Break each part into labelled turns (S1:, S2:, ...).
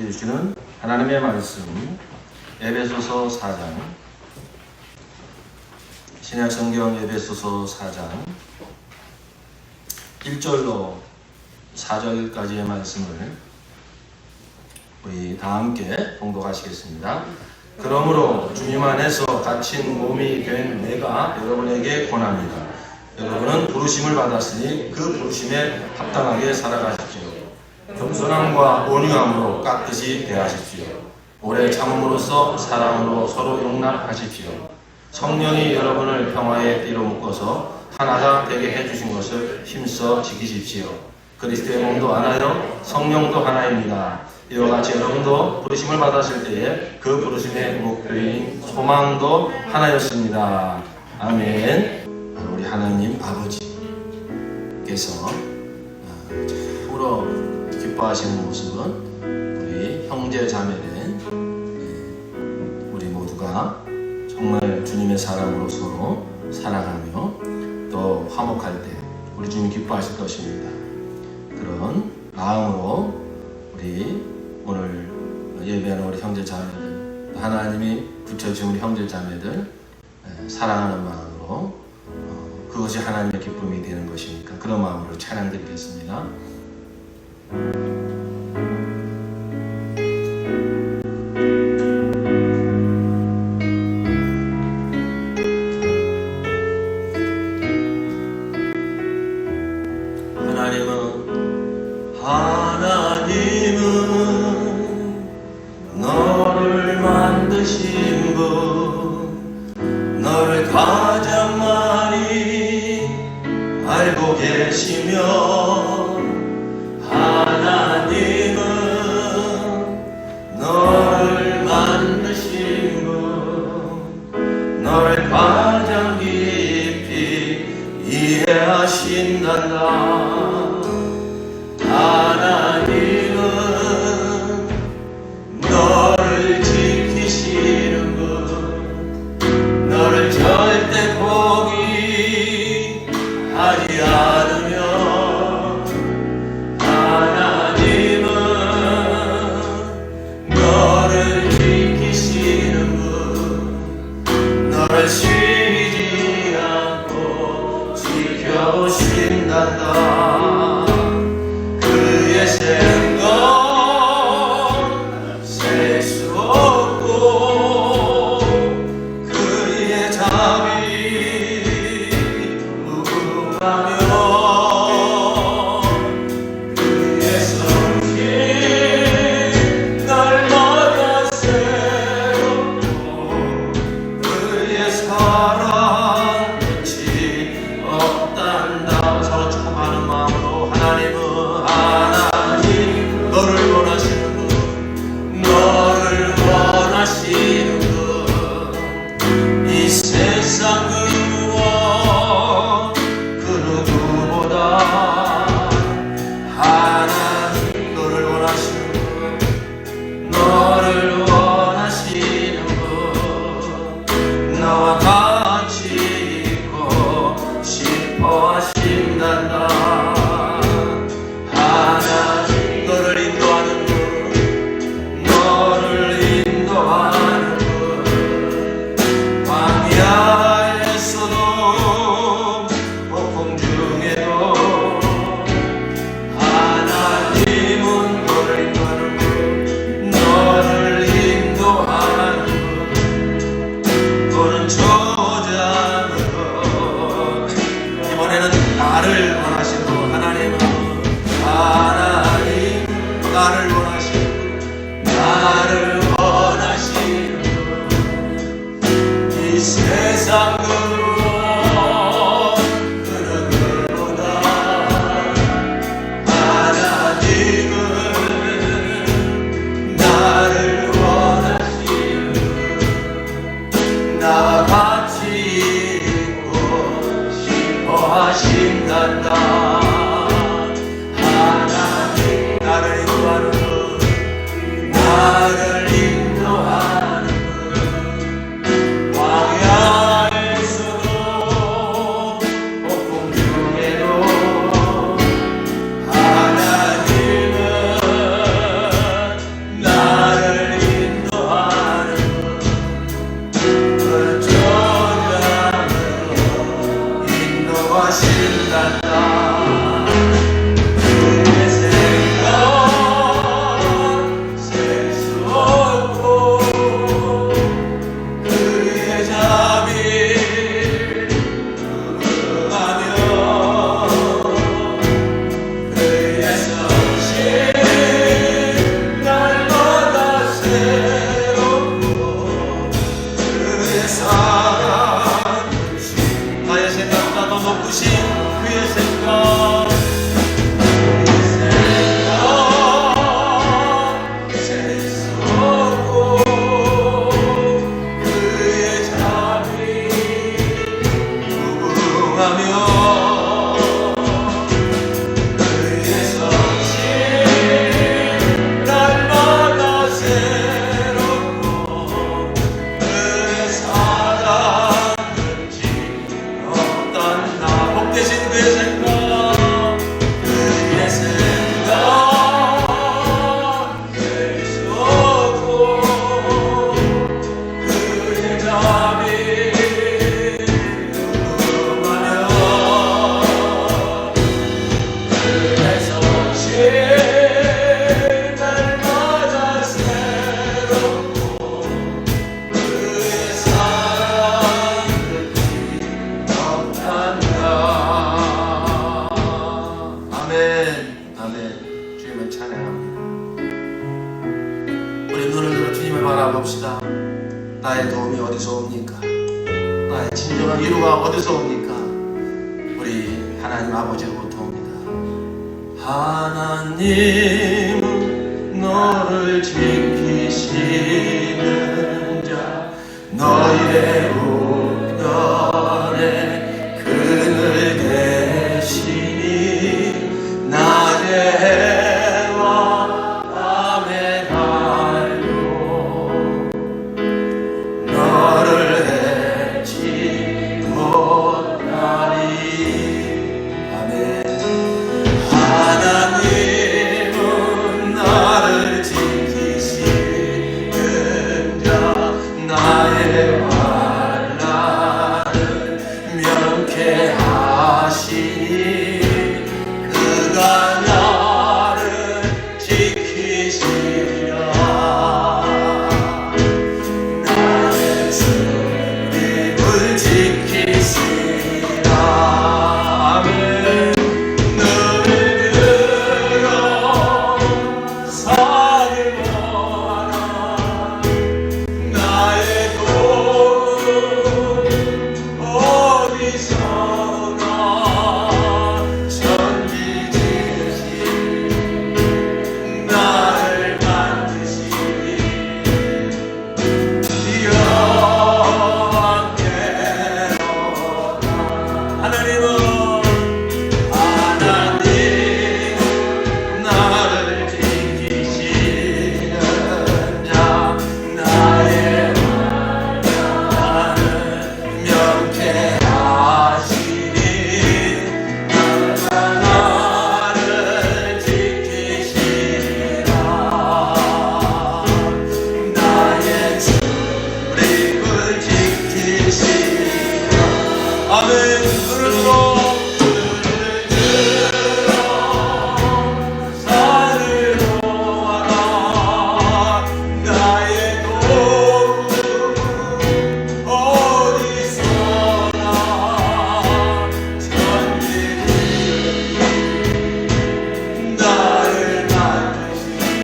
S1: 주시는 하나님의 말씀 에베소서 4장, 신약성경 에베소서 4장 1절로 4절까지의 말씀을 우리 다 함께 봉독하시겠습니다. 그러므로 주님 안에서 갇힌 몸이 된 내가 여러분에게 권합니다. 여러분은 부르심을 받았으니 그 부르심에 합당하게 살아가십시오. 겸손함과 온유함으로 깍듯이 대하십시오. 오래 참음으로써 사랑으로 서로 용납하십시오. 성령이 여러분을 평화의 띠로 묶어서 하나가 되게 해주신 것을 힘써 지키십시오. 그리스도의 몸도 하나요, 성령도 하나입니다. 이와 같이 여러분도 부르심을 받았을 때에 그 부르심의 목표인 소망도 하나였습니다. 아멘. 우리 하나님 아버지께서 참으로 기뻐하시는 모습은 우리 형제 자매된 우리 모두가 정말 주님의 사랑으로 서로 살아가며 또 화목할 때 우리 주님 기뻐하실 것입니다. 그런 마음으로 우리 오늘 예배하는 우리 형제 자매들, 하나님이 붙여주신 우리 형제 자매들 사랑하는 마음으로 그것이 하나님의 기쁨이 되는 것이니까 그런 마음으로 찬양 드리겠습니다. 하나님은 너를 만드신 분, 너를 가장 많이 알고 계시며, 하나님은 너를 만드신 분, 너를 가장 깊이 이해하신단다. 하나님은 너를 지키시는 분, 너를 절대 포기하지 않으며, 하나님은 너를 지키시는 분, 너를 쉬지 않고 지켜오신단다. 생각 셀 수 없고 그의 자비 무궁하며 그의 성실 날마다 새롭고 그의 사랑 끝이 없단다. 서로 축복하는 마음으로 하나님은 너를 원하시는 분, 너를 원하시는 분, 이 세상 그 무엇 그 누구보다 하나님 너를 원하시는 분, 너를 원하시는 분, 너와 같이 있고 싶어 하신단다.
S2: 하나님 나를 인도하는 분,
S1: 돌아봅시다. 나의 도움이 어디서 옵니까? 나의 진정한 위로가 어디서 옵니까? 우리 하나님 아버지로부터 옵니다. 하나님은 너를 지키시는 자, 너희의 우편에 그늘 대시니 낮에 해와 밤에 달도 너를 해치 못하리. 아멘. 하나님은 나를 지키시는 자, 나의 환난을 면케하시니 그가 나를 지키시랴. 나의 주님을 지키시라. 아멘. 너를 들어 산을 보아라. 나의 도움 어디서나 전지지시 나를 만드시니 여호와께로다. 하나님은 나를 지키시는 자, 나의 환난을 면케하시니 그가 나를 지키시라. 나의 주님을 지키시라. 아멘. 눈을 들어 산을 보아라. 나의 도움 어디서나 전지지 나를 만드시니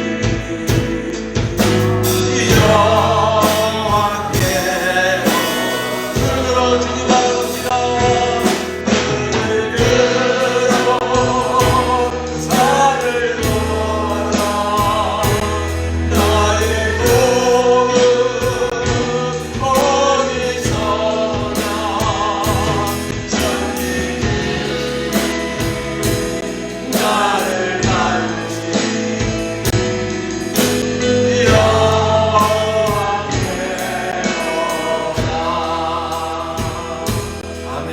S1: 여호와께로. 눈으로 주님 바라봅시다. 눈을 들어 산을 보아라. 나의 도움 어디서나 전지지 나를 만드시니 여호와께로다. 아멘.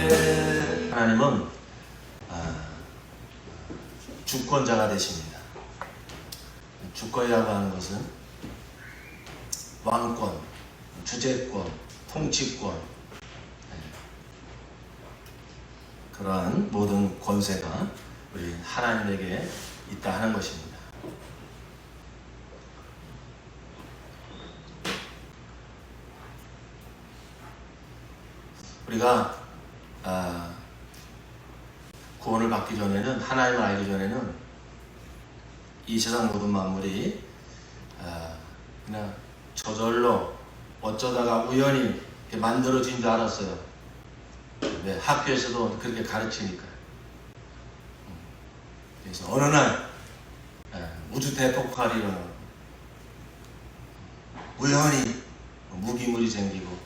S1: 하나님은 주권자가 되십니다. 주권이라고 하는 것은 왕권, 주재권, 통치권, 그러한 모든 권세가 우리 하나님에게 있다 하는 것입니다. 우리가 구원을 받기 전에는, 하나님을 알기 전에는 이 세상 모든 만물이 그냥 저절로 어쩌다가 우연히 이렇게 만들어진 줄 알았어요. 네, 학교에서도 그렇게 가르치니까. 그래서 어느 날 우주 대폭발이 일어나고 우연히 무기물이 생기고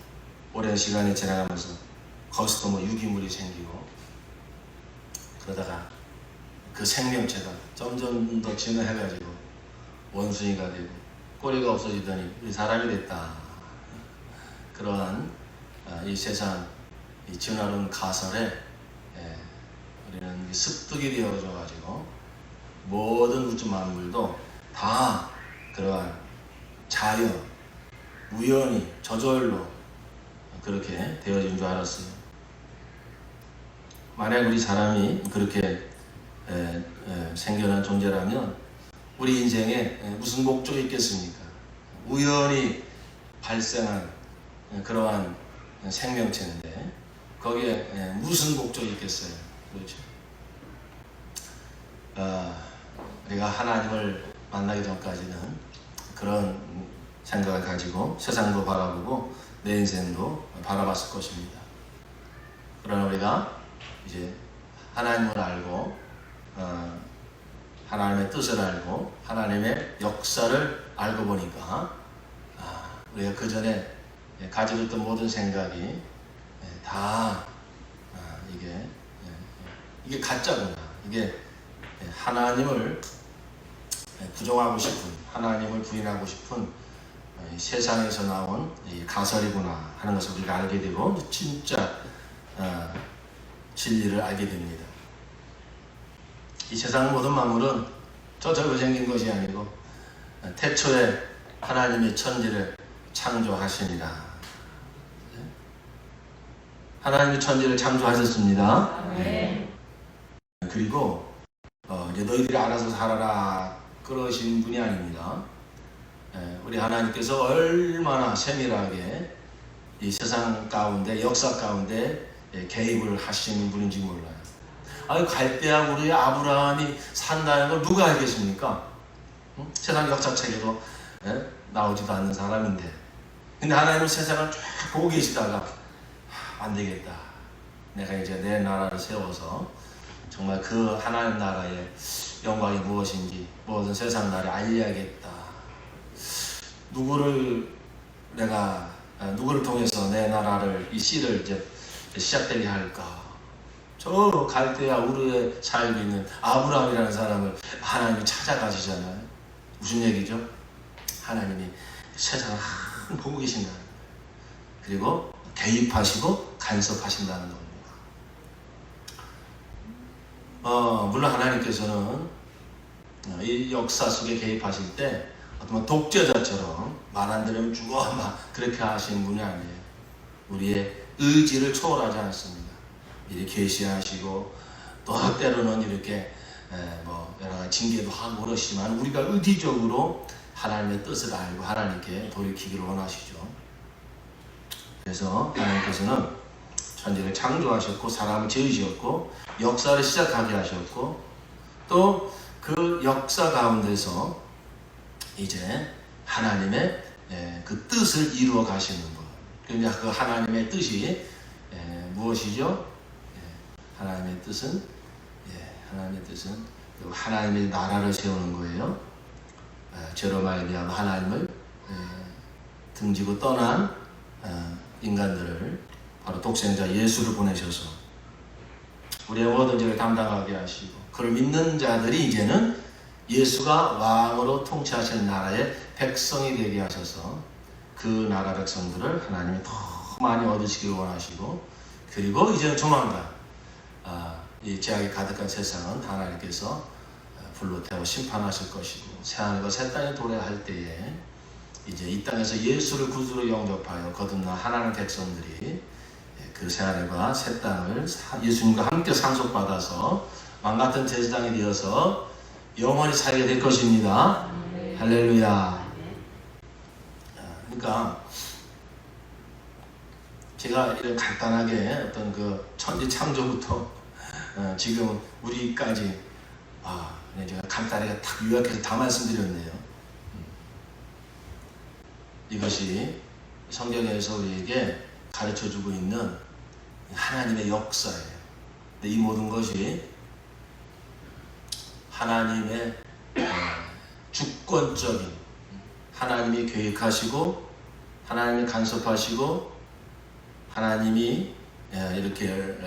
S1: 오랜 시간이 지나가면서 거기서도 뭐 유기물이 생기고 그러다가 그 생명체가 점점 더 진화해가지고 원숭이가 되고 꼬리가 없어지더니 이 사람이 됐다. 그러한 이 세상 이 진화론 가설에 우리는 습득이 되어져가지고 모든 우주 만물도 다 그러한 자연, 우연히, 저절로 그렇게 되어진 줄 알았어요. 만약 우리 사람이 그렇게 생겨난 존재라면 우리 인생에 무슨 목적이 있겠습니까? 우연히 발생한 그러한 생명체인데 거기에 무슨 목적이 있겠어요? 그렇죠? 우리가 하나님을 만나기 전까지는 그런 생각을 가지고 세상도 바라보고 내 인생도 바라봤을 것입니다. 그러나 우리가 이제 하나님을 알고 하나님의 뜻을 알고 하나님의 역사를 알고 보니까 우리가 그 전에 가지고 있던 모든 생각이 다 이게 가짜구나. 이게 하나님을 부정하고 싶은, 하나님을 부인하고 싶은 세상에서 나온 가설이구나 하는 것을 우리가 알게 되고 진짜 진리를 알게 됩니다. 이 세상 모든 만물은 저절로 생긴 것이 아니고 태초에 하나님이 천지를 창조하시니라. 하나님이 천지를 창조하셨습니다.
S2: 네.
S1: 그리고 이제 너희들이 알아서 살아라 그러신 분이 아닙니다. 우리 하나님께서 얼마나 세밀하게 이 세상 가운데, 역사 가운데 개입을 하시는 분인지 몰라요. 아니, 갈대아 우리 아브라함이 산다는 걸 누가 알겠습니까? 세상 역사책에도 나오지도 않는 사람인데. 근데 하나님은 세상을 쫙 보고 계시다가 안 되겠다. 내가 이제 내 나라를 세워서 정말 그 하나님 나라의 영광이 무엇인지 모든 세상 나라에 알려야겠다. 누구를 통해서 내 나라를 이 씨를 이제 시작되게 할까? 저 갈대아 우르에 살고 있는 아브라함이라는 사람을 하나님이 찾아가시잖아요. 무슨 얘기죠? 하나님이 세상을 항상 보고 계신다. 그리고 개입하시고 간섭하신다는 겁니다. 물론 하나님께서는 이 역사 속에 개입하실 때 어떤 독재자처럼 말 안 들으면 죽어 막 그렇게 하시는 분이 아니에요. 우리의 의지를 초월하지 않습니다. 미리 계시하시고 또 때로는 이렇게 여러 가지 징계도 하고 그러시지만 우리가 의지적으로 하나님의 뜻을 알고 하나님께 돌이키기를 원하시죠. 그래서 하나님께서는 천지를 창조하셨고 사람을 지으셨고 역사를 시작하게 하셨고 또 그 역사 가운데서 이제 하나님의 그 뜻을 이루어 가시는 것. 그러니까 그 하나님의 뜻이 무엇이죠? 하나님의 뜻은 하나님의 나라를 세우는 거예요. 죄로 말미암아 하나님을 등지고 떠난 인간들을 바로 독생자 예수를 보내셔서 우리의 모든 죄를 담당하게 하시고 그를 믿는 자들이 이제는 예수가 왕으로 통치하시는 나라의 백성이 되게 하셔서 그 나라 백성들을 하나님이 더 많이 얻으시길 원하시고 그리고 이제는 조만간 이 죄악이 가득한 세상은 하나님께서 불로 태워 심판하실 것이고 새하늘과 새 땅이 도래할 때에 이제 이 땅에서 예수를 구주로 영접하여 거듭난 하나님 백성들이 그 새하늘과 새 땅을 예수님과 함께 상속받아서 왕같은 제사장이 되어서 영원히 살게 될 것입니다. 할렐루야. 그러니까 제가 이런 간단하게 어떤 그 천지 창조부터 지금 우리까지 제가 간단하게 딱 요약해서 다 말씀드렸네요. 이것이 성경에서 우리에게 가르쳐주고 있는 하나님의 역사예요. 근데 이 모든 것이 하나님의 주권적인 하나님이 계획하시고 하나님이 간섭하시고 하나님이 이렇게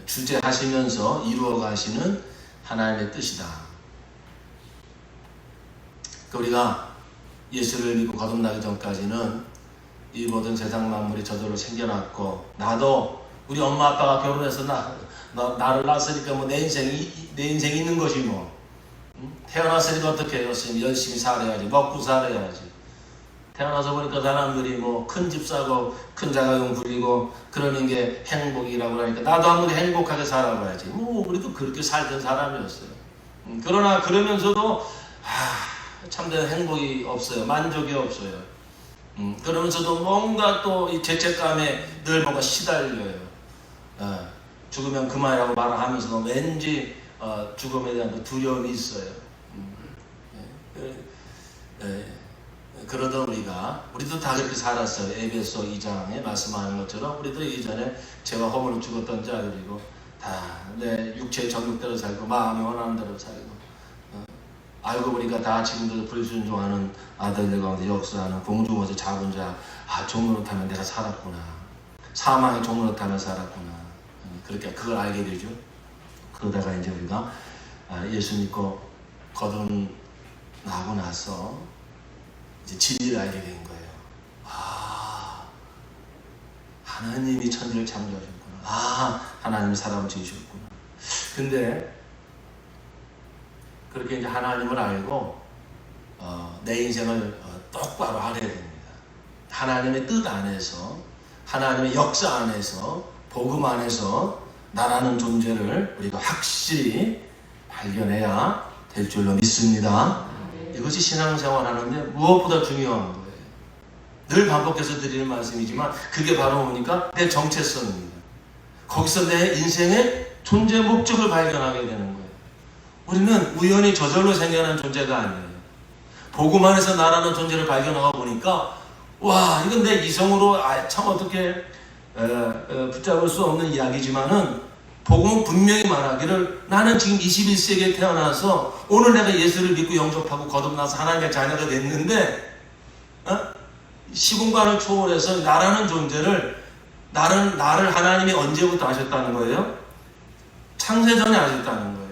S1: 주재하시면서 이루어 가시는 하나님의 뜻이다. 우리가 예수를 믿고 거듭나기 전까지는 이 모든 세상 만물이 저절로 생겨났고 나도 우리 엄마 아빠가 결혼해서 나를 낳았으니까 뭐 내 인생이 있는 것이 뭐 태어났으니까 어떻게 해요? 열심히 살아야지 먹고 살아야지. 태어나서 보니까 사람들이 뭐 큰 집 사고 큰 자가용 부리고 그러는 게 행복이라고 하니까 나도 아무리 행복하게 살아봐야지. 뭐 우리도 그렇게 살던 사람이었어요. 그러나 그러면서도 참된 행복이 없어요. 만족이 없어요. 그러면서도 뭔가 또 이 죄책감에 늘 뭔가 시달려요. 죽으면 그만이라고 말하면서도 왠지 죽음에 대한 두려움이 있어요. 그러던 우리도 다 그렇게 살았어요. 에베소 2장에 말씀하는 것처럼 우리도 이전에 죄와 허물로 죽었던 자들이고 다 내 육체의 정욕대로 살고 마음이 원하는 대로 살고 알고 보니까 다 지금도 불순종하는 아들들 가운데 역사하는 공중어제 잡은 자, 종로로 타면 내가 살았구나. 사망의 종로로 타면 살았구나. 그렇게 그걸 알게 되죠. 그러다가 이제 우리가 예수 믿고 거듭나고 나서 이제 진리를 알게 된 거예요. 하나님이 천지를 창조하셨구나. 하나님이 사람을 지으셨구나. 근데 그렇게 이제 하나님을 알고 내 인생을 똑바로 알아야 됩니다. 하나님의 뜻 안에서, 하나님의 역사 안에서, 복음 안에서 나라는 존재를 우리가 확실히 발견해야 될 줄로 믿습니다. 이것이 신앙생활 하는데 무엇보다 중요한 거예요. 늘 반복해서 드리는 말씀이지만 그게 바로 뭡니까? 내 정체성입니다. 거기서 내 인생의 존재 목적을 발견하게 되는 거예요. 우리는 우연히 저절로 생겨난 존재가 아니에요. 복음 안에서 나라는 존재를 발견하고 보니까 와, 이건 내 이성으로 참 어떻게 붙잡을 수 없는 이야기지만은 복음은 분명히 말하기를 나는 지금 21세기에 태어나서 오늘 내가 예수를 믿고 영접하고 거듭나서 하나님의 자녀가 됐는데 시공간을 초월해서 나라는 존재를 나를 하나님이 언제부터 하셨다는 거예요? 창세전에 하셨다는 거예요.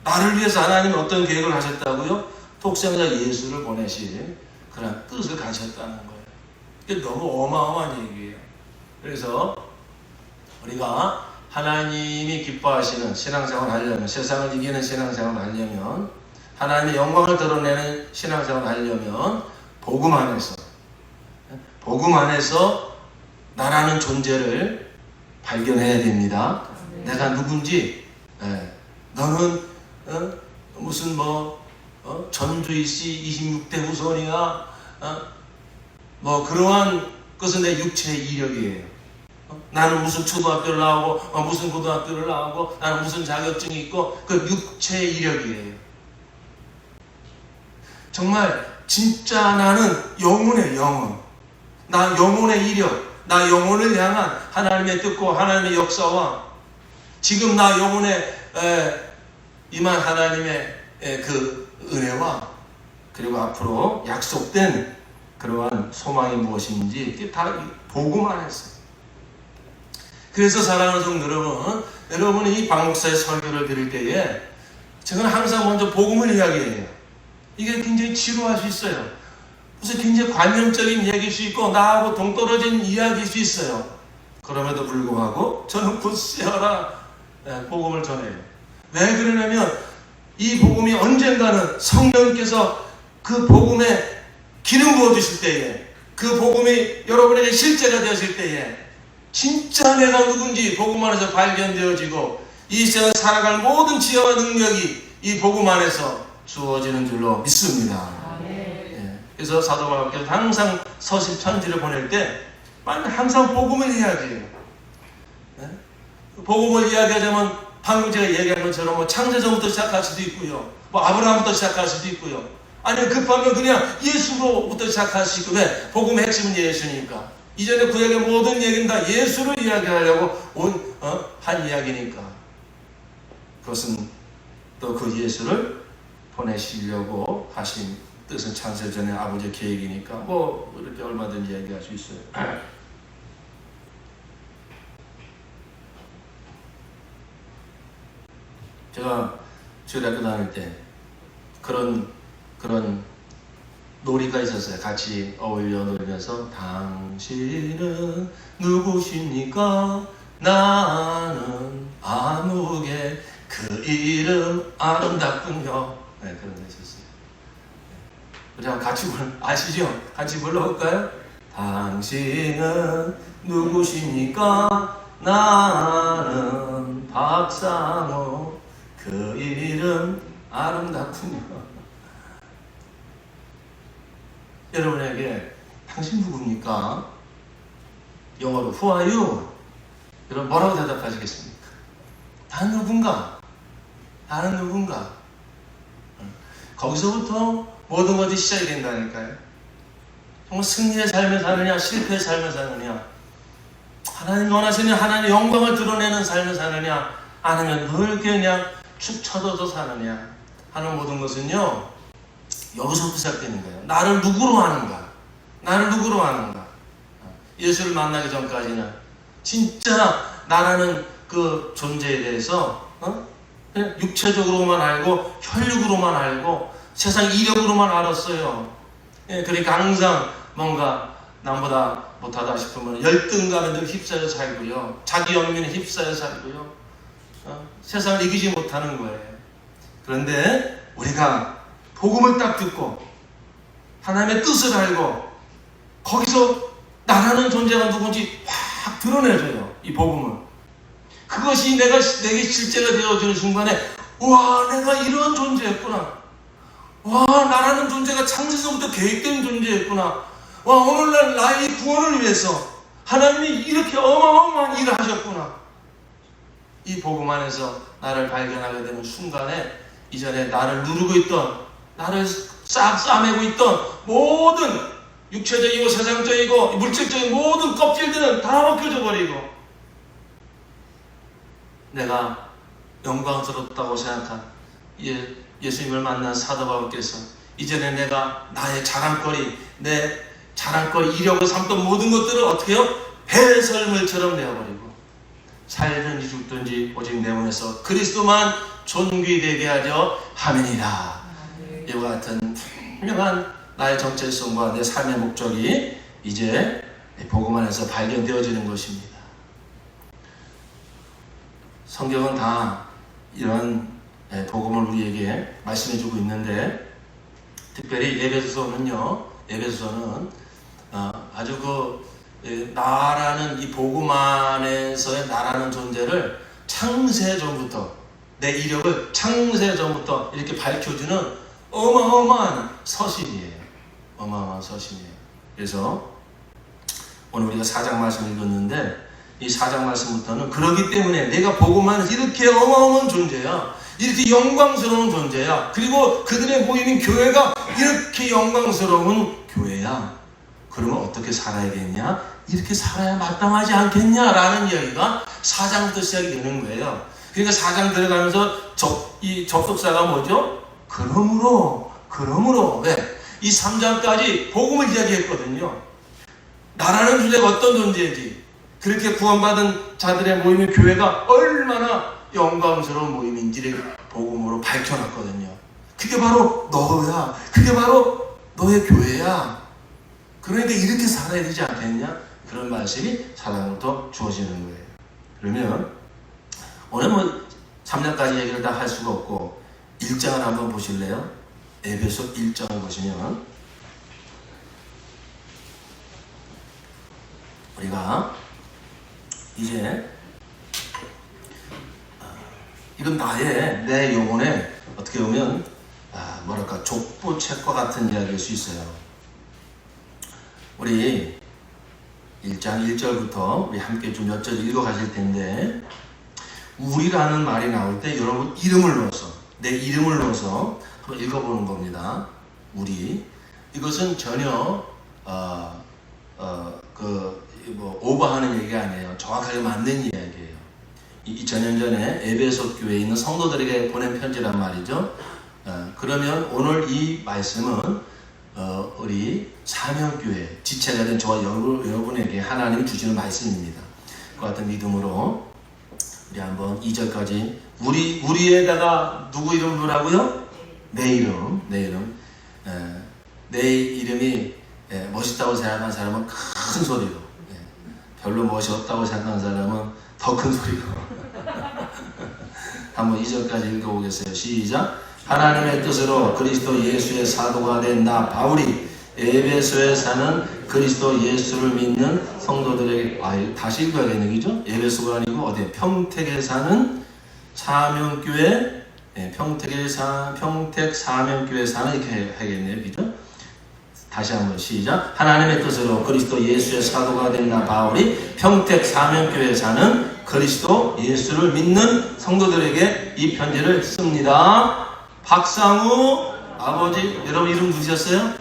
S1: 나를 위해서 하나님이 어떤 계획을 하셨다고요? 독생자 예수를 보내실 그런 뜻을 가셨다는 거예요. 이게 너무 어마어마한 얘기예요. 그래서 우리가 하나님이 기뻐하시는 신앙생활을 하려면, 세상을 이기는 신앙생활을 하려면, 하나님의 영광을 드러내는 신앙생활을 하려면 복음 안에서 나라는 존재를 발견해야 됩니다. 내가 누군지, 너는 무슨 전주이씨 26대 후손이야, 그러한 것은 내 육체의 이력이에요. 나는 무슨 초등학교를 나오고 무슨 고등학교를 나오고 나는 무슨 자격증이 있고 그 육체의 이력이에요. 정말 진짜 나는 영혼의 영혼, 나 영혼의 이력, 나 영혼을 향한 하나님의 뜻과 하나님의 역사와 지금 나 영혼에 임한 하나님의 그 은혜와 그리고 앞으로 약속된 그러한 소망이 무엇인지 이게 다 복음 안에서. 그래서 사랑하는 성도 여러분, 여러분이 이 박목사의 설교를 들을 때에 저는 항상 먼저 복음을 이야기해요. 이게 굉장히 지루할 수 있어요. 무슨 굉장히 관념적인 이야기일 수 있고 나하고 동떨어진 이야기일 수 있어요. 그럼에도 불구하고 저는 굳세어라 복음을 전해요. 왜 그러냐면 이 복음이 언젠가는 성령께서 그 복음에 기름 부어주실 때에, 그 복음이 여러분에게 실제가 되었을 때에 진짜 내가 누군지 복음 안에서 발견되어지고 이 세상을 살아갈 모든 지혜와 능력이 이 복음 안에서 주어지는 줄로 믿습니다. 그래서 사도 바울께서 항상 서신 편지를 보낼 때 항상 복음을 이야기해요. 복음을 이야기하자면 방금 제가 얘기한 것처럼 창세전부터 시작할 수도 있고요, 아브라함부터 시작할 수도 있고요, 아니면 급하면 그냥 예수로부터 시작할 수 있고. 왜? 복음의 핵심은 예수니까. 이전에 구약의 모든 얘기는 다 예수를 이야기하려고 한 이야기니까. 그것은 또 그 예수를 보내시려고 하신 뜻은 창세전의 아버지의 계획이니까 이렇게 얼마든지 얘기할 수 있어요. 제가 중학교 다닐 때 그런 놀이가 있었어요. 같이 어울려 놀면서 당신은 누구십니까? 나는 아무개 그 이름 아름답군요. 그런 거 있었어요. 우리 한번 같이 아시죠? 같이 불러볼까요? 당신은 누구십니까? 나는 박상호 그 이름 아름답군요. 여러분에게 당신 누굽니까? 영어로 Who are you? 여러분 뭐라고 대답하시겠습니까? 나는 누군가? 나는 누군가? 거기서부터 모든 것이 시작이 된다니까요. 정말 승리의 삶을 사느냐 실패의 삶을 사느냐, 하나님 원하시는 하나님의 영광을 드러내는 삶을 사느냐, 아니면 늘 그냥 축 처져서 사느냐 하는 모든 것은요, 여기서부터 시작되는 거예요. 나를 누구로 하는가, 나를 누구로 하는가. 예수를 만나기 전까지는 진짜 나라는 그 존재에 대해서 그냥 육체적으로만 알고 혈육으로만 알고 세상 이력으로만 알았어요. 그러니까 항상 뭔가 남보다 못하다 싶으면 열등감에 늘 휩싸여 살고요, 자기 연민에 휩싸여 살고요, 세상을 이기지 못하는 거예요. 그런데 우리가 복음을 딱 듣고 하나님의 뜻을 알고 거기서 나라는 존재가 누군지 확 드러내줘요. 이 복음은. 그것이 내게 실제가 되어지는 순간에, 와, 내가 이런 존재였구나. 와, 나라는 존재가 창세전부터 계획된 존재였구나. 와, 오늘날 나의 구원을 위해서 하나님이 이렇게 어마어마한 일을 하셨구나. 이 복음 안에서 나를 발견하게 되는 순간에 이전에 나를 누르고 있던, 나를 싹 싸매고 있던 모든 육체적이고 세상적이고 물질적인 모든 껍질들은 다 벗겨져 버리고, 내가 영광스럽다고 생각한 예수님을 만난 사도 바울께서 이전에 내가 나의 자랑거리, 내 자랑거리 이력을 삼던 모든 것들을 어떻게 해요? 배설물처럼 내어버리고, 살든지 죽든지 오직 내 몸에서 그리스도만 존귀되게 하려 함이니라. 이와 같은 분명한 나의 정체성과 내 삶의 목적이 이제 복음 안에서 발견되어지는 것입니다. 성경은 다 이런 복음을 우리에게 말씀해주고 있는데, 특별히 에베소서는 아주 나라는 이 복음 안에서의 나라는 존재를 창세전부터, 내 이력을 창세전부터 이렇게 밝혀주는 어마어마한 서신이에요. 어마어마한 서신이에요. 그래서 오늘 우리가 4장 말씀을 읽었는데, 이 4장 말씀부터는 그러기 때문에 내가 복음 안에서 이렇게 어마어마한 존재야, 이렇게 영광스러운 존재야, 그리고 그들의 모이는 교회가 이렇게 영광스러운 교회야, 그러면 어떻게 살아야겠냐, 이렇게 살아야 마땅하지 않겠냐라는 이야기가 4장부터 시작이 되는 거예요. 그러니까 4장 들어가면서 이 접속사가 뭐죠? 그러므로 왜? 이 3장까지 복음을 이야기했거든요. 나라는 존재가 어떤 존재인지, 그렇게 구원받은 자들의 모임의 교회가 얼마나 영광스러운 모임인지를 복음으로 밝혀놨거든요. 그게 바로 너야. 그게 바로 너의 교회야. 그러니까 이렇게 살아야 되지 않겠냐? 그런 말씀이 4장부터 주어지는 거예요. 그러면 오늘 3장까지 얘기를 다 할 수가 없고 1장을 한번 보실래요? 에베소 1장을 보시면 우리가 이제 이건 내 영혼에 어떻게 보면 족보책과 같은 이야기일 수 있어요. 우리 1장 1절부터 우리 함께 좀 몇 절 읽어가실 텐데, 우리라는 말이 나올 때 여러분 이름을 넣어서, 내 이름을 넣어서 한번 읽어보는 겁니다. 우리. 이것은 전혀 오버하는 얘기가 아니에요. 정확하게 맞는 이야기예요. 2000년 전에 에베소 교회에 있는 성도들에게 보낸 편지란 말이죠. 그러면 오늘 이 말씀은 우리 사명교회 지체가 된 저와 여러분에게 하나님이 주시는 말씀입니다. 그 같은 믿음으로 우리 한번 2절까지 우리에다가 누구 이름 부르라고요? 내 이름. 내 이름이 멋있다고 생각하는 사람은 큰 소리로, 별로 멋이 없다고 생각하는 사람은 더 큰 소리로 한번 2절까지 읽어보겠어요. 시작. 하나님의 뜻으로 그리스도 예수의 사도가 된 나 바울이 에베소에 사는 그리스도 예수를 믿는 성도들에게, 다시 읽어야겠네, 그죠? 에베소가 아니고 어디 평택에 사는 사명교회, 평택 사명교회 사는, 이렇게 하겠네요, 그죠? 다시 한번 시작. 하나님의 뜻으로 그리스도 예수의 사도가 된 나 바울이 평택 사명교회에 사는 그리스도 예수를 믿는 성도들에게 이 편지를 씁니다. 박상우 아버지, 여러분 이름 누르셨어요?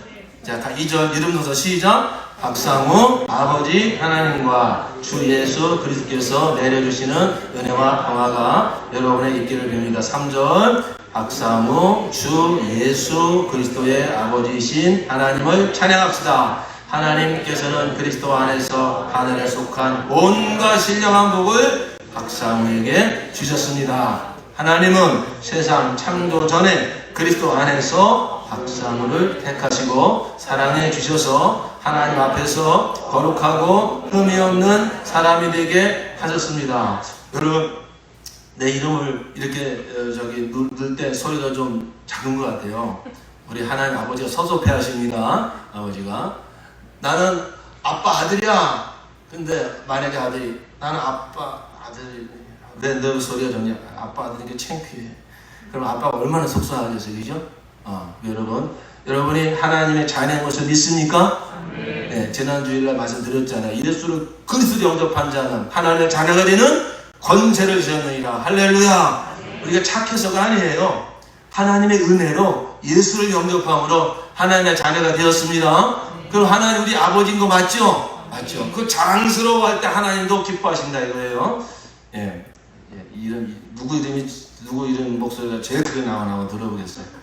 S1: 자, 2절 이름 넣어서 시작. 박상우 아버지 하나님과 주 예수 그리스도께서 내려주시는 은혜와 평화가 여러분의 있기를 빕니다. 3절 박상우 주 예수 그리스도의 아버지이신 하나님을 찬양합시다. 하나님께서는 그리스도 안에서 하늘에 속한 온갖 신령한 복을 박상우에게 주셨습니다. 하나님은 세상 창조 전에 그리스도 안에서 박상우를 택하시고 사랑해 주셔서 하나님 앞에서 거룩하고 흠이 없는 사람이 되게 하셨습니다. 여러분, 내 이름을 이렇게 넣을 때 소리가 좀 작은 것 같아요. 우리 하나님 아버지가 서섭해 하십니다. 아버지가 나는 아빠 아들이야. 근데 만약에 아들이 나는 아빠 아들이 내 소리가 좋냐? 아빠 아들이니까 창피해. 그럼 아빠가 얼마나 속상하겠어요, 그죠? 여러분이 하나님의 자녀인 것을 믿습니까? 네, 지난주일날 말씀드렸잖아요. 예수를 그리스도 영접한 자는 하나님의 자녀가 되는 권세를 주셨느니라. 할렐루야. 우리가 착해서가 아니에요. 하나님의 은혜로 예수를 영접함으로 하나님의 자녀가 되었습니다. 그럼 하나님 우리 아버지인 거 맞죠? 맞죠. 그 자랑스러워할 때 하나님도 기뻐하신다 이거예요. 예, 누구 이름 목소리가 제일 크게 나오나 들어보겠어요.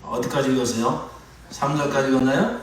S1: 어디까지 읽었어요? 3절까지 읽었나요?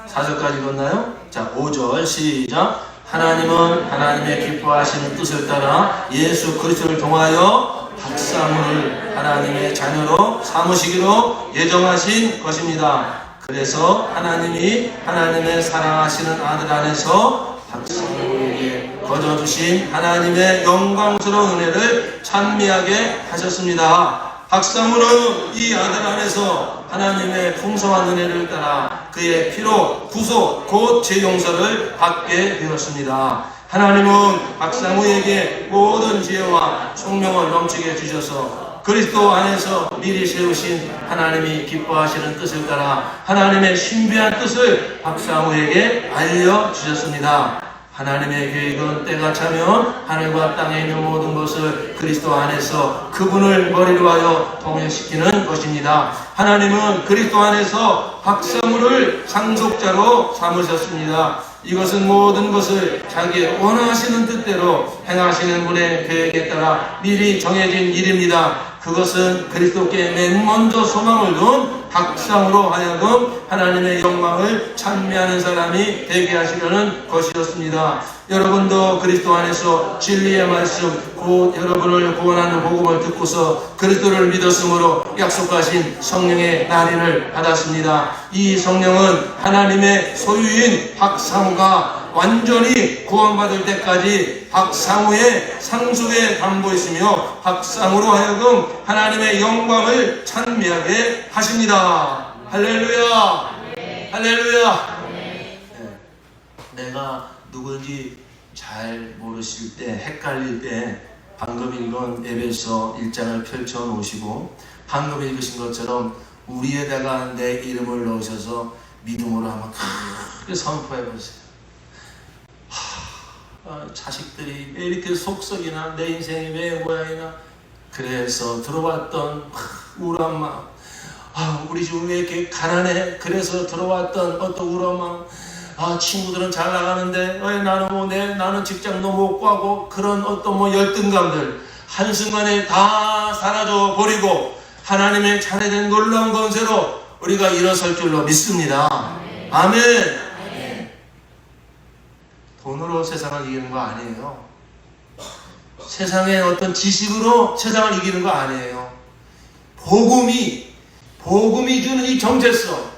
S1: 4절까지 읽었나요? 자, 5절 시작. 하나님은 하나님의 기뻐하시는 뜻을 따라 예수 그리스도를 통하여 박상우를 하나님의 자녀로 삼으시기로 예정하신 것입니다. 그래서 하나님이 하나님의 사랑하시는 아들 안에서 박상우에게 거저주신 하나님의 영광스러운 은혜를 찬미하게 하셨습니다. 박상우는 이 아들 안에서 하나님의 풍성한 은혜를 따라 그의 피로 구속 곧 죄용서를 받게 되었습니다. 하나님은 박상우에게 모든 지혜와 총명을 넘치게 주셔서 그리스도 안에서 미리 세우신 하나님이 기뻐하시는 뜻을 따라 하나님의 신비한 뜻을 박상우에게 알려주셨습니다. 하나님의 계획은 때가 차면 하늘과 땅에 있는 모든 것을 그리스도 안에서 그분을 머리로 하여 통일시키는 것입니다. 하나님은 그리스도 안에서 박상우를 상속자로 삼으셨습니다. 이것은 모든 것을 자기의 원하시는 뜻대로 행하시는 분의 계획에 따라 미리 정해진 일입니다. 그것은 그리스도께 맨 먼저 소망을 둔 박상우로 하여금 하나님의 영광을 찬미하는 사람이 되게 하시려는 것이었습니다. 여러분도 그리스도 안에서 진리의 말씀 곧 여러분을 구원하는 복음을 듣고서 그리스도를 믿었으므로 약속하신 성령의 날인을 받았습니다. 이 성령은 하나님의 소유인 박상우가 완전히 구원받을 때까지 박상우의 상속에 담보있으며 박상우로 하여금 하나님의 영광을 찬미하게 하십니다. 할렐루야. 할렐루야. 네. 내가 누군지 잘 모르실 때, 헷갈릴 때 방금 읽은 에베소 1장을 펼쳐 놓으시고 방금 읽으신 것처럼 우리에다가 내 이름을 넣으셔서 믿음으로 한번 크게 선포해 보세요. 자식들이 왜 이렇게 속썩이나 내 인생이 왜 모양이나 그래서 들어왔던 우울한 마음, 우리 집 왜 이렇게 가난해 그래서 들어왔던 어떤 우울한 마음, 친구들은 잘 나가는데 왜 나는 직장도 못 구하고 그런 어떤 열등감들 한순간에 다 사라져 버리고 하나님의 자녀된 놀라운 권세로 우리가 일어설 줄로 믿습니다. 아멘. 돈으로 세상을 이기는 거 아니에요. 세상의 어떤 지식으로 세상을 이기는 거 아니에요. 복음이 주는 이 정체성,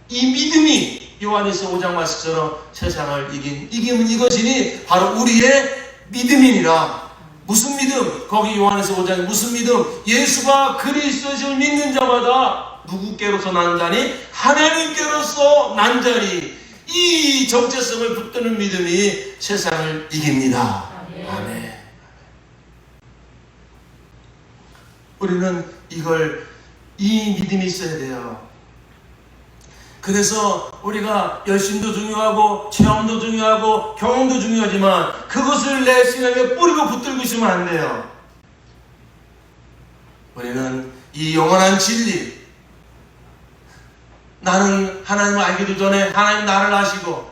S1: 이 믿음이 요한일서 5장 말씀처럼 세상을 이기면 이것이니 바로 우리의 믿음이니라. 무슨 믿음? 거기 요한일서 5장에 무슨 믿음? 예수가 그리스도를 믿는 자마다 누구께로서 난 자니? 하나님께로서 난 자니. 이 정체성을 붙드는 믿음이 세상을 이깁니다. 아멘. 우리는 이 믿음이 있어야 돼요. 그래서 우리가 열심도 중요하고 체험도 중요하고 경험도 중요하지만 그것을 내 신앙에 뿌리고 붙들고 있으면 안 돼요. 우리는 이 영원한 진리, 나는 하나님을 알기도 전에 하나님 나를 아시고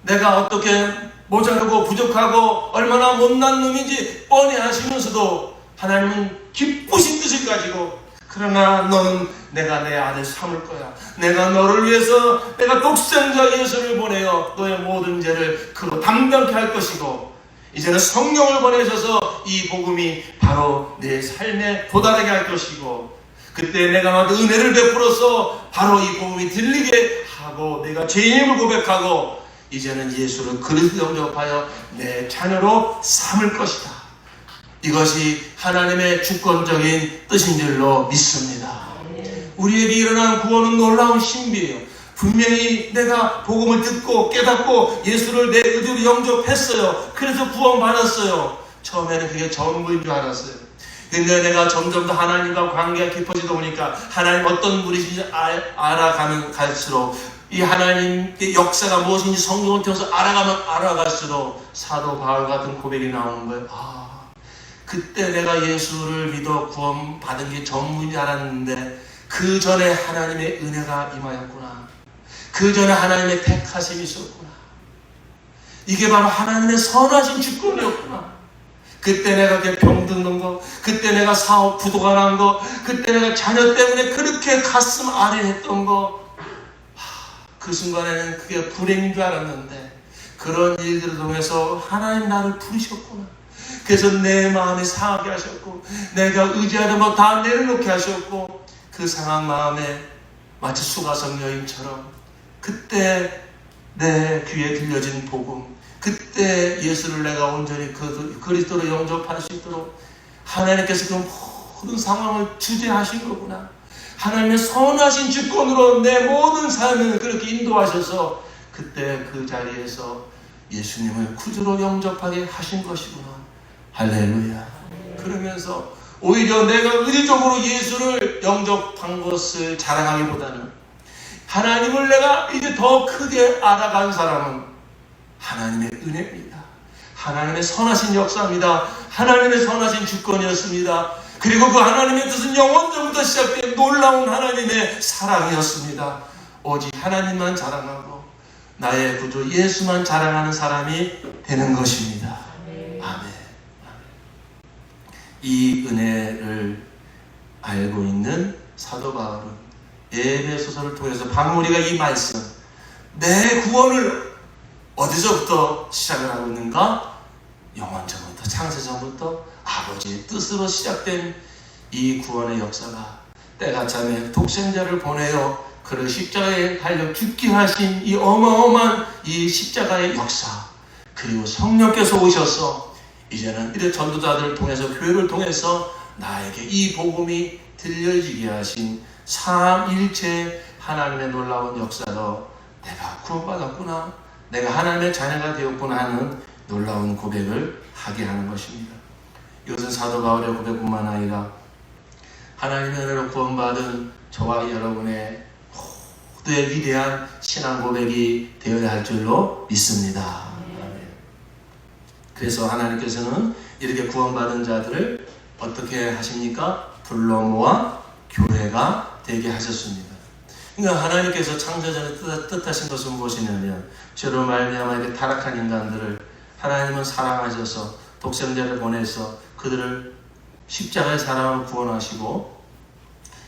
S1: 내가 어떻게 모자르고 부족하고 얼마나 못난 놈인지 뻔히 아시면서도 하나님은 기쁘신 뜻을 가지고 그러나 너는 내가 내 아들 삼을 거야. 내가 너를 위해서 내가 독생자 예수를 보내어 너의 모든 죄를 그로 담당케 할 것이고 이제는 성령을 보내셔서 이 복음이 바로 내 삶에 도달하게 할 것이고 그때 내가 너한테 은혜를 베풀어서 바로 이 복음이 들리게 하고 내가 죄인임을 고백하고 이제는 예수를 그리스도 영접하여 내 자녀로 삼을 것이다. 이것이 하나님의 주권적인 뜻인 줄로 믿습니다. 우리에게 일어난 구원은 놀라운 신비예요. 분명히 내가 복음을 듣고 깨닫고 예수를 내 의지로 영접했어요. 그래서 구원받았어요. 처음에는 그게 전부인 줄 알았어요. 근데 내가 점점 더 하나님과 관계가 깊어지다 보니까 하나님 어떤 분이신지 알아가면 갈수록 이 하나님의 역사가 무엇인지 성경을 통해서 알아가면 알아갈수록 사도 바울 같은 고백이 나오는 거예요. 그때 내가 예수를 믿어 구원받은 게 전부인 줄 알았는데 그 전에 하나님의 은혜가 임하였구나. 그 전에 하나님의 택하심이 있었구나. 이게 바로 하나님의 선하신 주권이었구나. 그때 내가 병드는 거, 그때 내가 사업 부도가 난 거, 그때 내가 자녀 때문에 그렇게 가슴 아련했던 거, 그 순간에는 그게 불행인 줄 알았는데 그런 일들을 통해서 하나님 나를 부르셨구나. 그래서 내 마음이 상하게 하셨고 내가 의지하는 거 다 내려놓게 하셨고 그 상한 마음에 마치 수가성 여인처럼 그때 내 귀에 들려진 복음, 그때 예수를 내가 온전히 그리스도로 영접할 수 있도록 하나님께서 그 모든 상황을 주재하신 거구나. 하나님의 선하신 주권으로 내 모든 삶을 그렇게 인도하셔서 그때 그 자리에서 예수님을 구주로 영접하게 하신 것이구나. 할렐루야. 그러면서 오히려 내가 의리적으로 예수를 영접한 것을 자랑하기보다는 하나님을 내가 이제 더 크게 알아간 사람은 하나님의 은혜입니다. 하나님의 선하신 역사입니다. 하나님의 선하신 주권이었습니다. 그리고 그 하나님의 뜻은 영원전부터 시작된 놀라운 하나님의 사랑이었습니다. 오직 하나님만 자랑하고 나의 구주 예수만 자랑하는 사람이 되는 것입니다. 아멘. 이 은혜를 알고 있는 사도 바울은 에베소서를 통해서 방금 우리가 이 말씀, 내 구원을 어디서부터 시작을 하고 있는가? 영원전부터, 창세전부터 아버지의 뜻으로 시작된 이 구원의 역사가 때가 참에 독생자를 보내어 그를 십자가에 달려 죽게 하신 이 어마어마한 이 십자가의 역사, 그리고 성령께서 오셔서 이제는 이런 전도자들을 통해서 교회를 통해서 나에게 이 복음이 들려지게 하신 삼일체 하나님의 놀라운 역사로 내가 구원받았구나, 내가 하나님의 자녀가 되었구나 하는 놀라운 고백을 하게 하는 것입니다. 이것은 사도 바울의 고백뿐만 아니라 하나님의 은혜로 구원받은 저와 여러분의 모두의 위대한 신앙 고백이 되어야 할 줄로 믿습니다. 그래서 하나님께서는 이렇게 구원받은 자들을 어떻게 하십니까? 불러 모아 교회가 되게 하셨습니다. 그러니까 하나님께서 창조전에 뜻하신 것은 무엇이냐면 죄로 말미암아 이렇게 타락한 인간들을 하나님은 사랑하셔서 독생자를 보내서 그들을 십자가의 사랑으로 구원하시고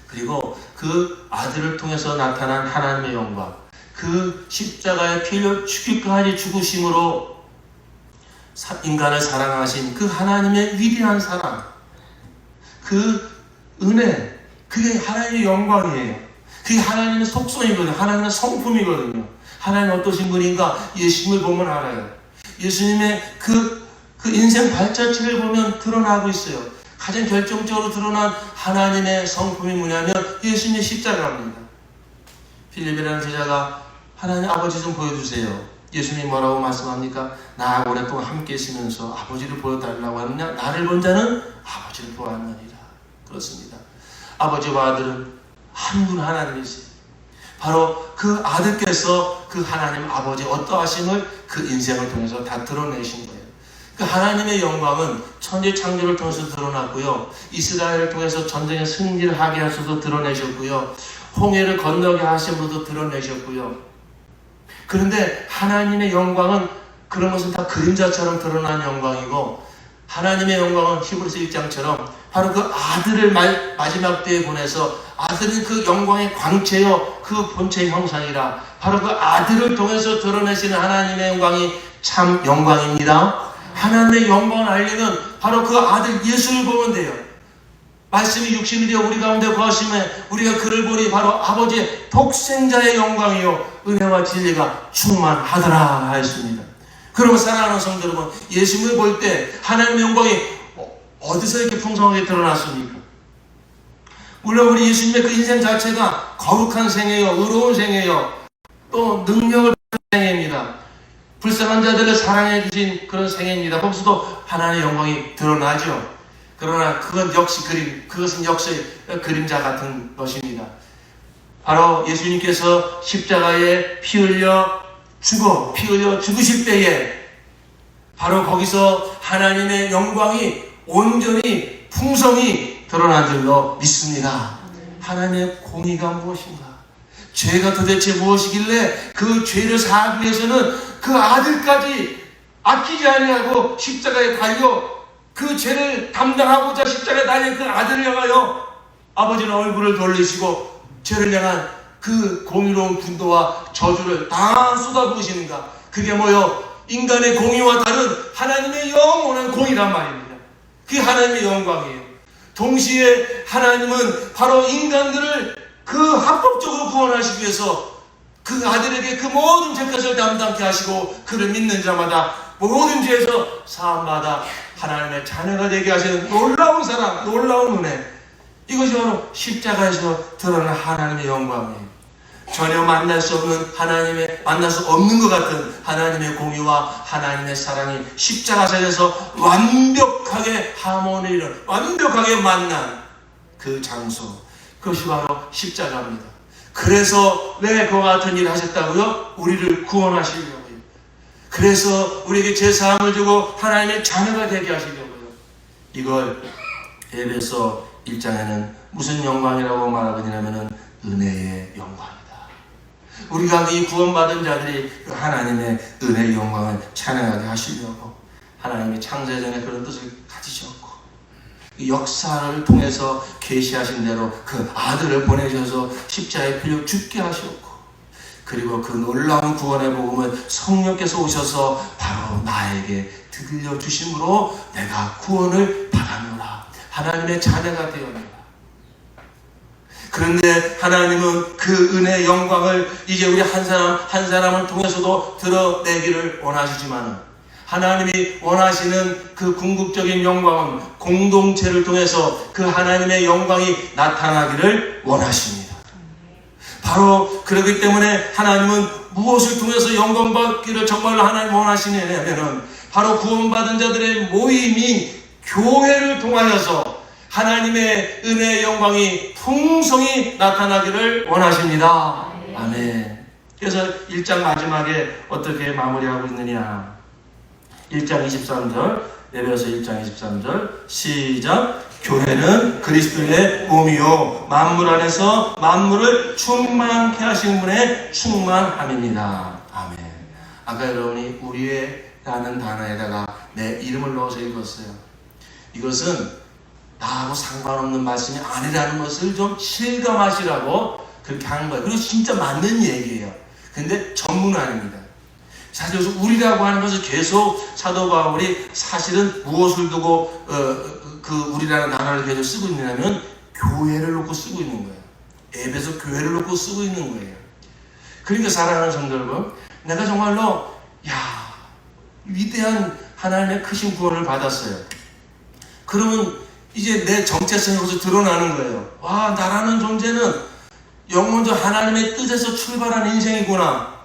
S1: 그리고 그 아들을 통해서 나타난 하나님의 영광, 그 십자가의 피를 죽기까지 죽으심으로 인간을 사랑하신 그 하나님의 위대한 사랑, 그 은혜, 그게 하나님의 영광이에요. 그게 하나님의 속성이거든요. 하나님의 성품이거든요. 하나님 어떠신 분인가? 예수님을 보면 알아요. 예수님의 그 인생 발자취를 보면 드러나고 있어요. 가장 결정적으로 드러난 하나님의 성품이 뭐냐면 예수님의 십자가입니다. 필립이라는 제자가 하나님 아버지 좀 보여주세요. 예수님이 뭐라고 말씀합니까? 나하고 오랫동안 함께 있으면서 아버지를 보여달라고 하느냐? 나를 본 자는 아버지를 보았느니라. 그렇습니다. 아버지와 아들은 한 분 하나님이세요. 바로 그 아들께서 그 하나님 아버지 어떠하심을 그 인생을 통해서 다 드러내신 거예요. 그 하나님의 영광은 천지 창조를 통해서 드러났고요. 이스라엘을 통해서 전쟁의 승리를 하게 하셔서 드러내셨고요. 홍해를 건너게 하심으로도 드러내셨고요. 그런데 하나님의 영광은 그런 것은 다 그림자처럼 드러난 영광이고, 하나님의 영광은 히브리서 1장처럼 바로 그 아들을 마지막 때에 보내서, 아들은 그 영광의 광채요 그 본체의 형상이라, 바로 그 아들을 통해서 드러내시는 하나님의 영광이 참 영광입니다. 하나님의 영광을 알려면 바로 그 아들 예수를 보면 돼요. 말씀이 육신이 되어 우리 가운데 거하심에 우리가 그를 보니 바로 아버지의 독생자의 영광이요 은혜와 진리가 충만하더라 하였습니다. 그러면 사랑하는 성도 여러분, 예수님을 볼 때 하나님의 영광이 어디서 이렇게 풍성하게 드러났습니까? 물론 우리 예수님의 그 인생 자체가 거룩한 생애요, 의로운 생애요, 또 능력을 받은 생애입니다. 불쌍한 자들을 사랑해 주신 그런 생애입니다. 거기서도 하나님의 영광이 드러나죠. 그러나 그것은 역시 그림자 같은 것입니다. 바로 예수님께서 십자가에 피 흘려 죽으실 때에 바로 거기서 하나님의 영광이 온전히 풍성히 드러난 줄로 믿습니다. 하나님의 공의가 무엇인가? 죄가 도대체 무엇이길래 그 죄를 사하기 위해서는 그 아들까지 아끼지 아니하고 십자가에 달려 그 죄를 담당하고자 십자가에 달린 그 아들을 향하여 아버지는 얼굴을 돌리시고 죄를 향한 그 공의로운 분노와 저주를 다 쏟아부으시는가? 그게 뭐요? 인간의 공의와 다른 하나님의 영원한 공의란 말입니다. 그게 하나님의 영광이에요. 동시에 하나님은 바로 인간들을 그 합법적으로 구원하시기 위해서 그 아들에게 그 모든 죄값을 담당케 하시고 그를 믿는 자마다 모든 죄에서 사함마다 하나님의 자녀가 되게 하시는 놀라운 사랑, 놀라운 은혜, 이것이 바로 십자가에서 드러난 하나님의 영광이에요. 전혀 만날 수 없는 것 같은 하나님의 공의와 하나님의 사랑이 십자가상에서 완벽하게 하모니를 완벽하게 만난 그 장소, 그것이 바로 십자가입니다. 그래서 왜 그와 같은 일을 하셨다고요? 우리를 구원하시려고요. 그래서 우리에게 제사함을 주고 하나님의 자녀가 되게 하시려고요. 이걸 에베소 1장에는 무슨 영광이라고 말하고 있냐면은 은혜의 영광이다. 우리가 이 구원받은 자들이 하나님의 은혜의 영광을 찬양하게 하시려고 하나님이 창세전에 그런 뜻을 가지셨고, 역사를 통해서 계시하신 대로 그 아들을 보내셔서 십자가에 필려 죽게 하셨고, 그리고 그 놀라운 구원의 복음을 성령께서 오셔서 바로 나에게 들려주심으로 내가 구원을 받았노라. 하나님의 자녀가 되었노라. 그런데 하나님은 그 은혜의 영광을 이제 우리 한 사람을 통해서도 드러내기를 원하시지만, 하나님이 원하시는 그 궁극적인 영광은 공동체를 통해서 그 하나님의 영광이 나타나기를 원하십니다. 바로 그렇기 때문에 하나님은 무엇을 통해서 영광 받기를 정말로 하나님 원하시냐면은 바로 구원받은 자들의 모임인 교회를 통하여서 하나님의 은혜의 영광이 풍성히 나타나기를 원하십니다. 아멘. 그래서 1장 마지막에 어떻게 마무리하고 있느냐? 1장 23절, 에베소 1장 23절 시작. 교회는 그리스도의 몸이요 만물 안에서 만물을 충만케 하신 분의 충만함입니다. 아멘. 아까 여러분이 우리의라는 단어에다가 내 이름을 넣어서 읽었어요. 이것은 나하고 상관없는 말씀이 아니라는 것을 좀 실감하시라고 그렇게 한 거예요. 그리고 진짜 맞는 얘기예요. 근데 전문은 아닙니다. 사실 여기서 우리라고 하는 것을 계속 사도 바울이 사실은 무엇을 두고 그 우리라는 단어를 계속 쓰고 있느냐면 교회를 놓고 쓰고 있는 거예요. 에베소 교회를 놓고 쓰고 있는 거예요. 그러니까 사랑하는 성도 여러분, 내가 정말로 위대한 하나님의 크신 구원을 받았어요. 그러면 이제 내 정체성이 여기서 드러나는 거예요. 와, 나라는 존재는 영원적 하나님의 뜻에서 출발한 인생이구나.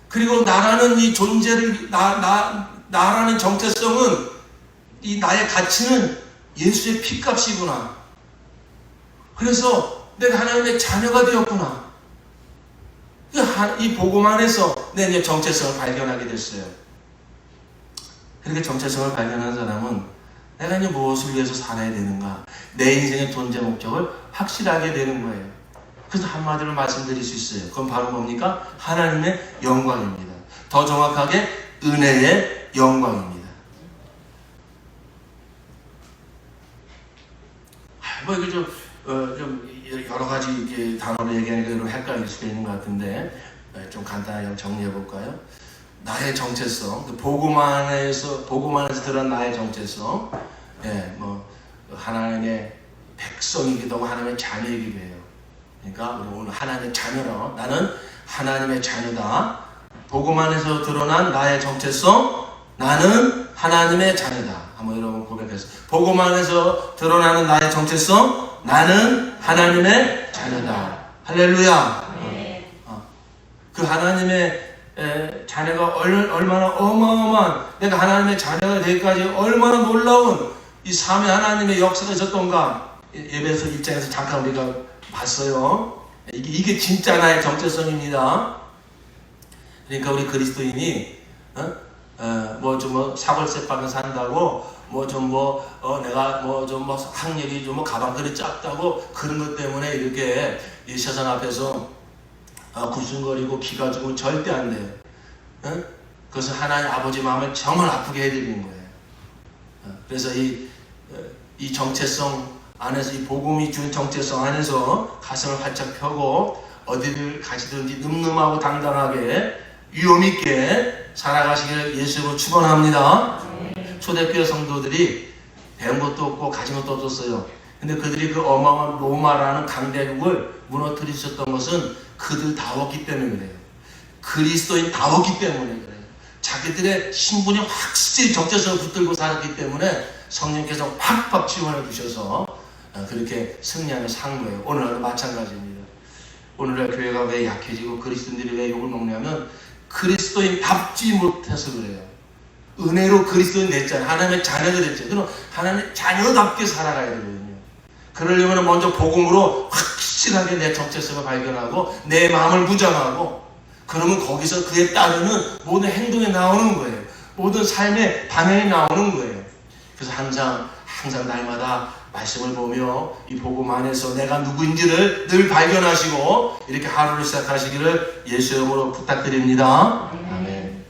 S1: 그리고 나라는 이 존재를, 나라는 정체성은, 이 나의 가치는 예수의 피값이구나. 그래서 내가 하나님의 자녀가 되었구나. 이 복음 안에서 내 이제 정체성을 발견하게 됐어요. 그렇게 정체성을 발견한 사람은 내가 이제 무엇을 위해서 살아야 되는가, 내 인생의 존재 목적을 확실하게 되는 거예요. 그래서 한마디로 말씀드릴 수 있어요. 그건 바로 뭡니까? 하나님의 영광입니다. 더 정확하게 은혜의 영광입니다. 뭐 이게 좀 여러 가지 이렇게 단어로 얘기하니까 좀 헷갈릴 수가 있는 것 같은데 좀 간단하게 정리해 볼까요? 나의 정체성, 복음 안에서 드러난 나의 정체성, 뭐 하나님의 백성이기도 하고 하나님의 자녀이기도 해요. 그러니까 우리 오늘 하나님의 자녀로, 나는 하나님의 자녀다. 복음 안에서 드러난 나의 정체성, 나는 하나님의 자녀다. 한번 여러분 고백했어요. 복음 안에서 드러나는 나의 정체성, 나는 하나님의 자녀다. 할렐루야. 그 하나님의 자녀가 얼마나 어마어마한, 내가 하나님의 자녀가 되기까지 얼마나 놀라운 이 삼위 하나님의 역사가 있었던가. 예배에서 입장에서 잠깐 우리가 봤어요. 이게 진짜 나의 정체성입니다. 그러니까 우리 그리스도인이 사골세 빵을 산다고 내가 학력이 가방 그리 작다고 그런 것 때문에 이렇게 이 세상 앞에서 굽신거리고 기가 죽으면 절대 안 돼요. 그것은 하나님 아버지 마음을 정말 아프게 해드리는 거예요. 그래서 이 정체성 안에서, 이 복음이 준 정체성 안에서 가슴을 활짝 펴고 어디를 가시든지 늠름하고 당당하게 위엄있게 살아가시기를 예수님으로 축원합니다. 초대교회 성도들이 배운 것도 없고 가진 것도 없었어요. 근데 그들이 그 어마어마한 로마라는 강대국을 무너뜨리셨던 것은 그들다웠기 때문에 그래요. 그리스도인다웠기 때문에 그래요. 자기들의 신분이 확실히 정체성을 붙들고 살았기 때문에 성령께서 확 지원해 주셔서 그렇게 승리하며 산 거예요. 오늘날도 마찬가지입니다. 오늘날 교회가 왜 약해지고 그리스도인들이 왜 욕을 먹냐면 그리스도인답지 못해서 그래요. 은혜로 그리스도인 됐잖아요. 하나님의 자녀가 됐죠. 그럼 하나님의 자녀답게 살아가야 되거든요. 그러려면 먼저 복음으로 확실하게 내 정체성을 발견하고 내 마음을 무장하고, 그러면 거기서 그에 따르는 모든 행동이 나오는 거예요. 모든 삶의 방향이 나오는 거예요. 그래서 항상 날마다 말씀을 보며 이 복음 안에서 내가 누구인지를 늘 발견하시고 이렇게 하루를 시작하시기를 예수 이름으로 부탁드립니다. 아멘.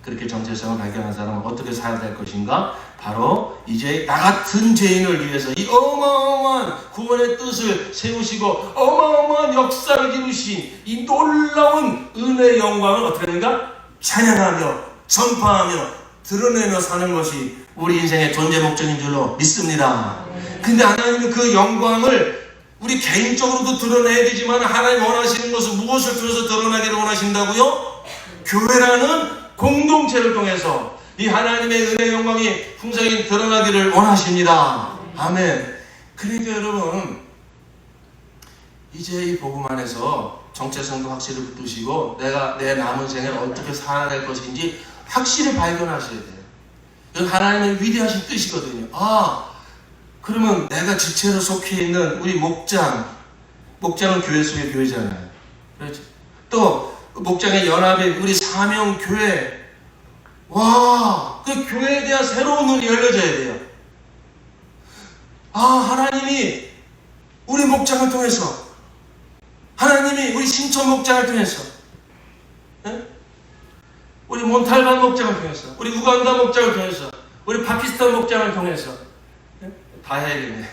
S1: 그렇게 정체성을 발견한 사람은 어떻게 살아야 될 것인가? 바로 이제 나 같은 죄인을 위해서 이 어마어마한 구원의 뜻을 세우시고 어마어마한 역사를 이루신 이 놀라운 은혜의 영광을 어떻게 하는가? 찬양하며 전파하며 드러내며 사는 것이 우리 인생의 존재 목적인 줄로 믿습니다. 근데 하나님은 그 영광을 우리 개인적으로도 드러내야 되지만 하나님 원하시는 것은 무엇을 통해서 드러나기를 원하신다고요? 교회라는 공동체를 통해서 이 하나님의 은혜의 영광이 풍성히 드러나기를 원하십니다. 아멘. 그러니까 여러분, 이제 이 복음 안에서 정체성도 확실히 붙드시고 내가 내 남은 생을 어떻게 살아야 될 것인지 확실히 발견하셔야 돼요. 이건 하나님의 위대하신 뜻이거든요. 그러면 내가 지체로 속해 있는 우리 목장은 교회 속의 교회잖아요. 그렇죠? 또 목장의 연합인 우리 사명교회, 그 교회에 대한 새로운 눈이 열려져야 돼요. 하나님이 우리 목장을 통해서, 하나님이 우리 신촌 목장을 통해서, 우리 몬탈반 목장을 통해서, 우리 우간다 목장을 통해서, 우리 파키스탄 목장을 통해서, 다 해야겠네.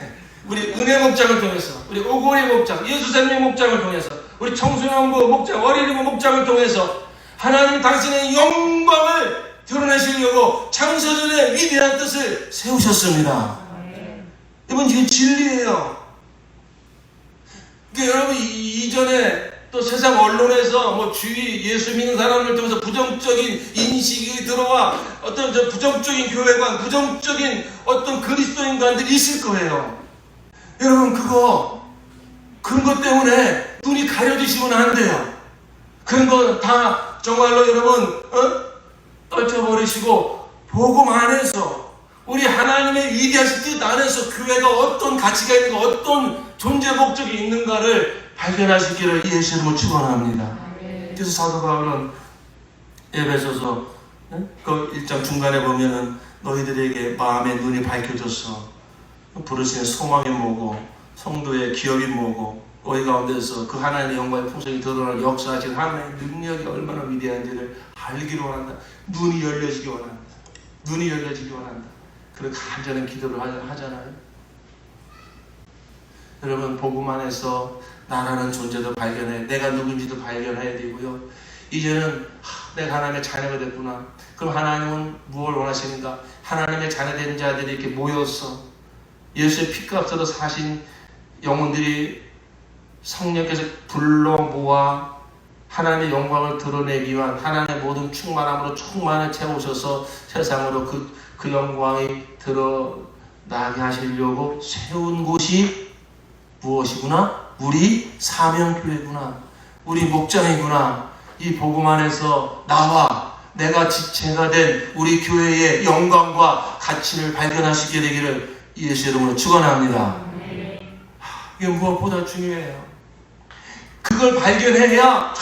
S1: 우리 은혜 목장을 통해서, 우리 오고리 목장, 예수생명 목장을 통해서, 우리 청소년부 목장, 어린이부 목장을 통해서 하나님 당신의 영광을 드러내시려고 창세전의 위대한 뜻을 세우셨습니다. 이건 이게 진리예요. 그러니까 여러분, 이전에 또 세상 언론에서 주위 예수 믿는 사람을 통해서 부정적인 인식이 들어와 어떤 부정적인 교회관, 부정적인 어떤 그리스도인관들이 있을 거예요. 여러분, 그런 것 때문에 눈이 가려지시면 안 돼요. 그런 거 다 정말로 여러분 떨쳐버리시고 복음 안에서 우리 하나님의 위대하신 뜻 안에서 교회가 어떤 가치가 있는가, 어떤 존재 목적이 있는가를 발견하시기를 예수 이름으로 축원합니다. 그래서 사도 바울은 에베소서 그 1장 중간에 보면은 너희들에게 마음의 눈이 밝혀져서 부르시는 소망이 뭐고 성도의 기업이 뭐고 우리 가운데서 그 하나님의 영광의 풍성이 드러나는 역사하신 하나님의 능력이 얼마나 위대한지를 알기로 원한다. 눈이 열려지기 원한다. 눈이 열려지기 원한다. 그런 간절한 기도를 하잖아요. 여러분, 복음 안에서 나라는 존재도 발견해, 내가 누군지도 발견해야 되고요. 이제는 내가 하나님의 자녀가 됐구나. 그럼 하나님은 무엇을 원하시는가? 하나님의 자녀된 자들이 이렇게 모여서 예수의 피값으로 사신 영혼들이 성령께서 불러 모아 하나님의 영광을 드러내기 위한 하나님의 모든 충만함으로 충만을 채우셔서 세상으로 그 영광이 드러나게 하시려고 세운 곳이 무엇이구나? 우리 사명교회구나. 우리 목장이구나. 이 복음 안에서 나와 내가 지체가 된 우리 교회의 영광과 가치를 발견하시게 되기를 예수 이름으로 축원합니다. 이게 무엇보다 중요해요. 그걸 발견해야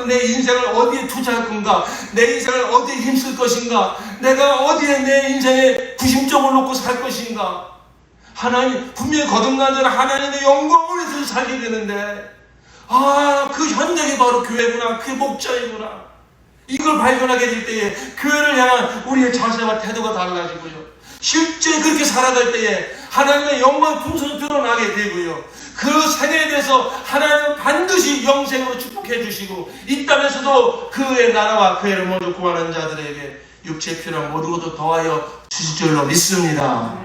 S1: 내 인생을 어디에 투자할 건가, 내 인생을 어디에 힘쓸 것인가, 내가 어디에 내 인생의 구심점을 놓고 살 것인가. 하나님, 분명히 거듭난 자는 하나님의 영광을 위해서 살게 되는데, 그 현장이 바로 교회구나, 그게 목자이구나. 이걸 발견하게 될 때에 교회를 향한 우리의 자세와 태도가 달라지고요. 실제 그렇게 살아갈 때에 하나님의 영광 풍성이 드러나게 되고요. 그 세대에 대해서 하나님은 반드시 영생으로 축복해 주시고, 이 땅에서도 그의 나라와 그의 모두 구하는 자들에게 육체에 필요한 모든 것도 더하여 주실 줄로 믿습니다.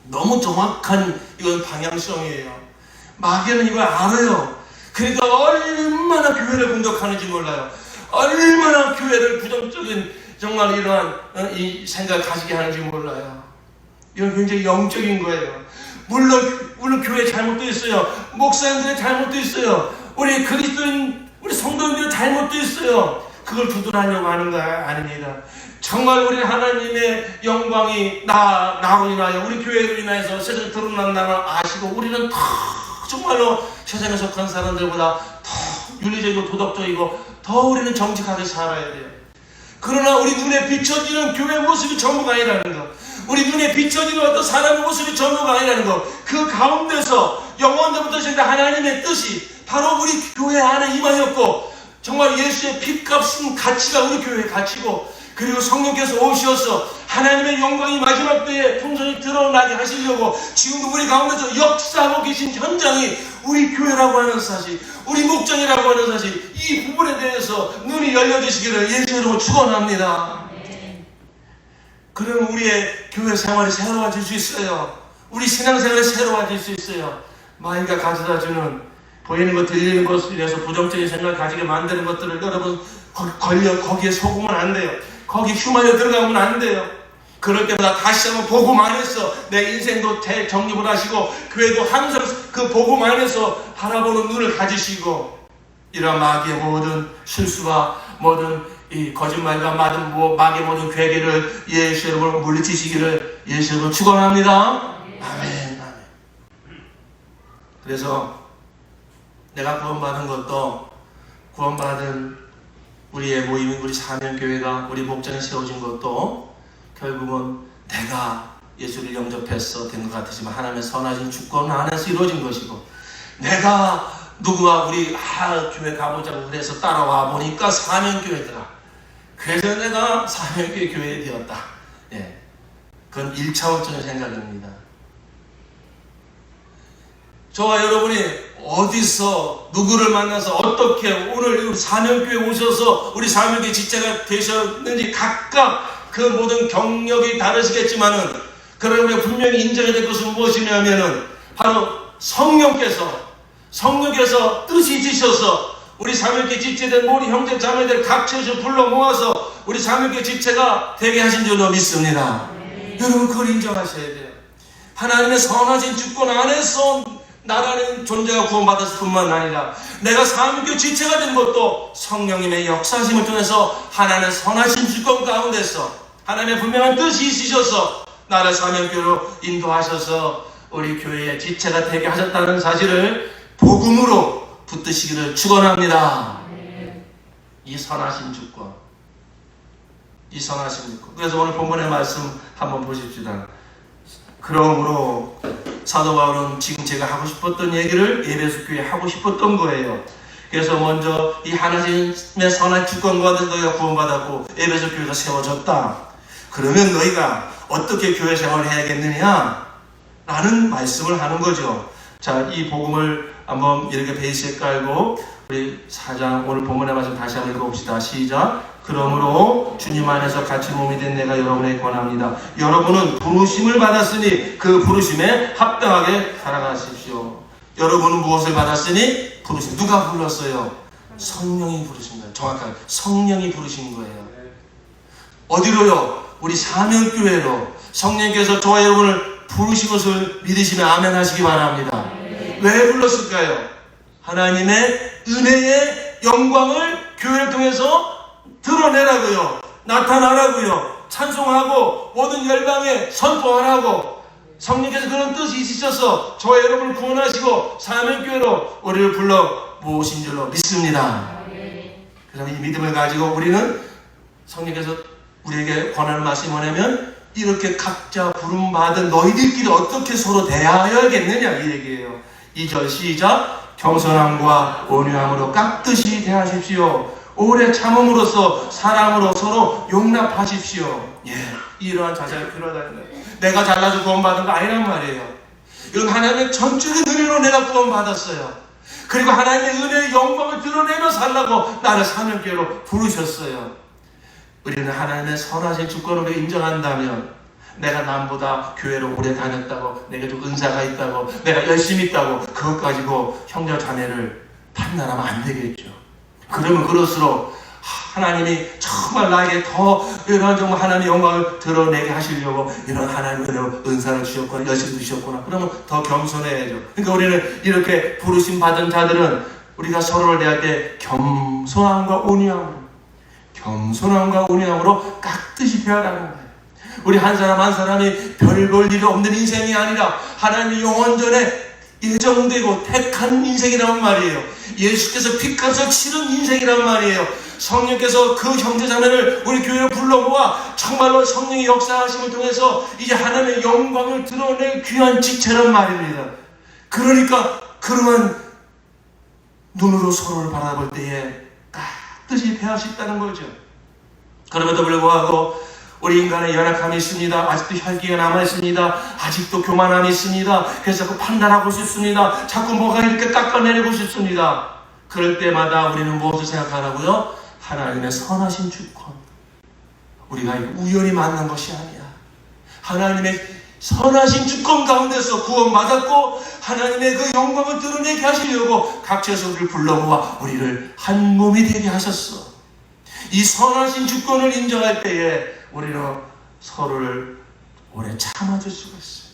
S1: 너무 정확한 이건 방향성이에요. 마귀는 이걸 알아요. 그러니까 얼마나 교회를 공격하는지 몰라요. 얼마나 교회를 부정적인 정말 이러한 이 생각을 가지게 하는지 몰라요. 이건 굉장히 영적인 거예요. 물론 교회에 잘못도 있어요. 목사님들의 잘못도 있어요. 우리 그리스도인, 우리 성도님들의 잘못도 있어요. 그걸 두둔하려고 하는 거 아닙니다. 정말 우리 하나님의 영광이 나로 인하여, 우리 교회로 인하여서 세상에 드러난다는 아시고, 우리는 더 정말로 세상에 속한 사람들보다 더 윤리적이고 도덕적이고 더 우리는 정직하게 살아야 돼요. 그러나 우리 눈에 비춰지는 교회 모습이 전부가 아니라는 것, 우리 눈에 비춰지는 어떤 사람의 모습이 전부가 아니라는 것, 그 가운데서 영원부터 시작된 하나님의 뜻이 바로 우리 교회 안에 임하였고, 정말 예수의 핏값은 가치가 우리 교회의 가치고, 그리고 성령께서 오셔서 하나님의 영광이 마지막 때에 풍성히 드러나게 하시려고 지금도 우리 가운데서 역사하고 계신 현장이 우리 교회라고 하는 사실, 우리 목장이라고 하는 사실, 이 부분에 대해서 눈이 열려지시기를 예수 이름으로 축원합니다. 그러면 우리의 교회 생활이 새로워질 수 있어요. 우리 신앙생활이 새로워질 수 있어요. 마귀가 가져다주는 보이는 것, 들리는 것에 대해서 부정적인 생각을 가지게 만드는 것들을 여러분 거기에 속으면 안 돼요. 거기 휘말려 들어가면 안 돼요. 그럴 때마다 다시 한번 복음 안에서 내 인생도 재정립을 하시고, 교회도 항상 그 복음 안에서 바라보는 눈을 가지시고, 이러한 마귀의 모든 실수와 모든 이 거짓말과 마귀의 모든 괴계를 예수 이름으로 물리치시기를 예수 이름으로 축원합니다. 아멘. 그래서 내가 구원받은 것도, 구원받은 우리의 모임인 우리 사명교회가, 우리 목장이 세워진 것도 결국은 내가 예수를 영접해서 된 것 같으지만 하나님의 선하신 주권 안에서 이루어진 것이고, 내가 누구와 우리 교회 가보자고 그래서 따라와 보니까 사명교회더라. 그래서 내가 사명교회 교회에 되었다. 그건 1차원적인 생각입니다. 저와 여러분이 어디서 누구를 만나서 어떻게 오늘 사명교회 오셔서 우리 사명교회 지체가 되셨는지 각각 그 모든 경력이 다르시겠지만은, 그러나 우리가 분명히 인정해야 될 것은 무엇이냐면은 바로 성령께서 뜻이 있으셔서 우리 사명교회 지체된 모든 형제 자매들 각처에서 불러 모아서 우리 사명교회 지체가 되게 하신 줄로 믿습니다. 여러분, 그걸 인정하셔야 돼요. 하나님의 선하신 주권 안에서 나라는 존재가 구원받았을 뿐만 아니라 내가 사명교회 지체가 된 것도 성령님의 역사하심을 통해서 하나님의 선하신 주권 가운데서 하나님의 분명한 뜻이 있으셔서 나를 사명교회로 인도하셔서 우리 교회의 지체가 되게 하셨다는 사실을 복음으로 붙드시기를 축원합니다. 이 선하신 주권, 이 선하신 주권. 그래서 오늘 본문의 말씀 한번 보십시다. 그러므로 사도 바울은 지금 제가 하고 싶었던 얘기를 에베소 교회에 하고 싶었던 거예요. 그래서 먼저 이 하나님의 선한 주권과 너희가 구원받았고 에베소 교회가 세워졌다. 그러면 너희가 어떻게 교회 생활을 해야겠느냐? 라는 말씀을 하는 거죠. 자, 이 복음을 한번 이렇게 베이스에 깔고 우리 4장 오늘 본문의 말씀 다시 한번 읽어봅시다. 시작. 그러므로 주님 안에서 같이 몸이 된 내가 여러분에게 권합니다. 여러분은 부르심을 받았으니 그 부르심에 합당하게 살아가십시오. 여러분은 무엇을 받았으니? 부르심. 누가 불렀어요? 성령이 부르신 거예요. 정확하게 성령이 부르신 거예요. 어디로요? 우리 사명교회로 성령께서 저와 여러분을 부르신 것을 믿으시면 아멘 하시기 바랍니다. 왜 불렀을까요? 하나님의 은혜의 영광을 교회를 통해서 드러내라고요. 나타나라고요. 찬송하고 모든 열방에 선포하라고 성령께서 그런 뜻이 있으셔서 저와 여러분을 구원하시고 사명교회로 우리를 불러 모으신 줄로 믿습니다. 그래서 이 믿음을 가지고 우리는 성령께서 우리에게 권하는 말씀이 뭐냐면 이렇게 각자 부름받은 너희들끼리 어떻게 서로 대하여야겠느냐 이 얘기예요. 2절 시작. 겸손함과 온유함으로 깍듯이 대하십시오. 오래 참음으로써 사랑으로 서로 용납하십시오. 예, 이러한 자세가 필요하다는 거예요. 내가 잘나서 구원받은 거 아니란 말이에요. 이건 하나님의 전적인 은혜로 내가 구원받았어요. 그리고 하나님의 은혜의 영광을 드러내며 살라고 나를 사명교회로 부르셨어요. 우리는 하나님의 선하신 주권을 인정한다면 내가 남보다 교회를 오래 다녔다고, 내가 좀 은사가 있다고, 내가 열심히 있다고 그것 가지고 형제 자매를 판단하면 안 되겠죠. 그러면 그럴수록 하나님이 정말 나에게 더 이런 정말 하나님의 영광을 드러내게 하시려고 이런 하나님의 은사를 주셨구나, 여신을 주셨구나. 그러면 더 겸손해야죠. 그러니까 우리는 이렇게 부르심 받은 자들은 우리가 서로를 대할 때 겸손함과 온유함으로 깍듯이 대하라는 거예요. 우리 한 사람 한 사람이 별 볼 일이 없는 인생이 아니라 하나님의 영원전에 예정되고 택한 인생이란 말이에요. 예수께서 피값을 치른 인생이란 말이에요. 성령께서 그 형제자매를 우리 교회로 불러모아 정말로 성령의 역사하심을 통해서 이제 하나님의 영광을 드러낼 귀한 직체란 말입니다. 그러니까 그러한 눈으로 서로를 바라볼 때에 깍듯이 대할 수 있다는 거죠. 그럼에도 불구하고 우리 인간의 연약함이 있습니다. 아직도 혈기가 남아있습니다. 아직도 교만함이 있습니다. 그래서 자꾸 판단하고 싶습니다. 자꾸 뭐가 이렇게 깎아내리고 싶습니다. 그럴 때마다 우리는 무엇을 생각하라고요? 하나님의 선하신 주권. 우리가 우연히 만난 것이 아니야. 하나님의 선하신 주권 가운데서 구원받았고 하나님의 그 영광을 드러내게 하시려고 각처에서 우리를 불러 모아 우리를 한 몸이 되게 하셨어. 이 선하신 주권을 인정할 때에 우리는 서로를 오래 참아줄 수가 있어요.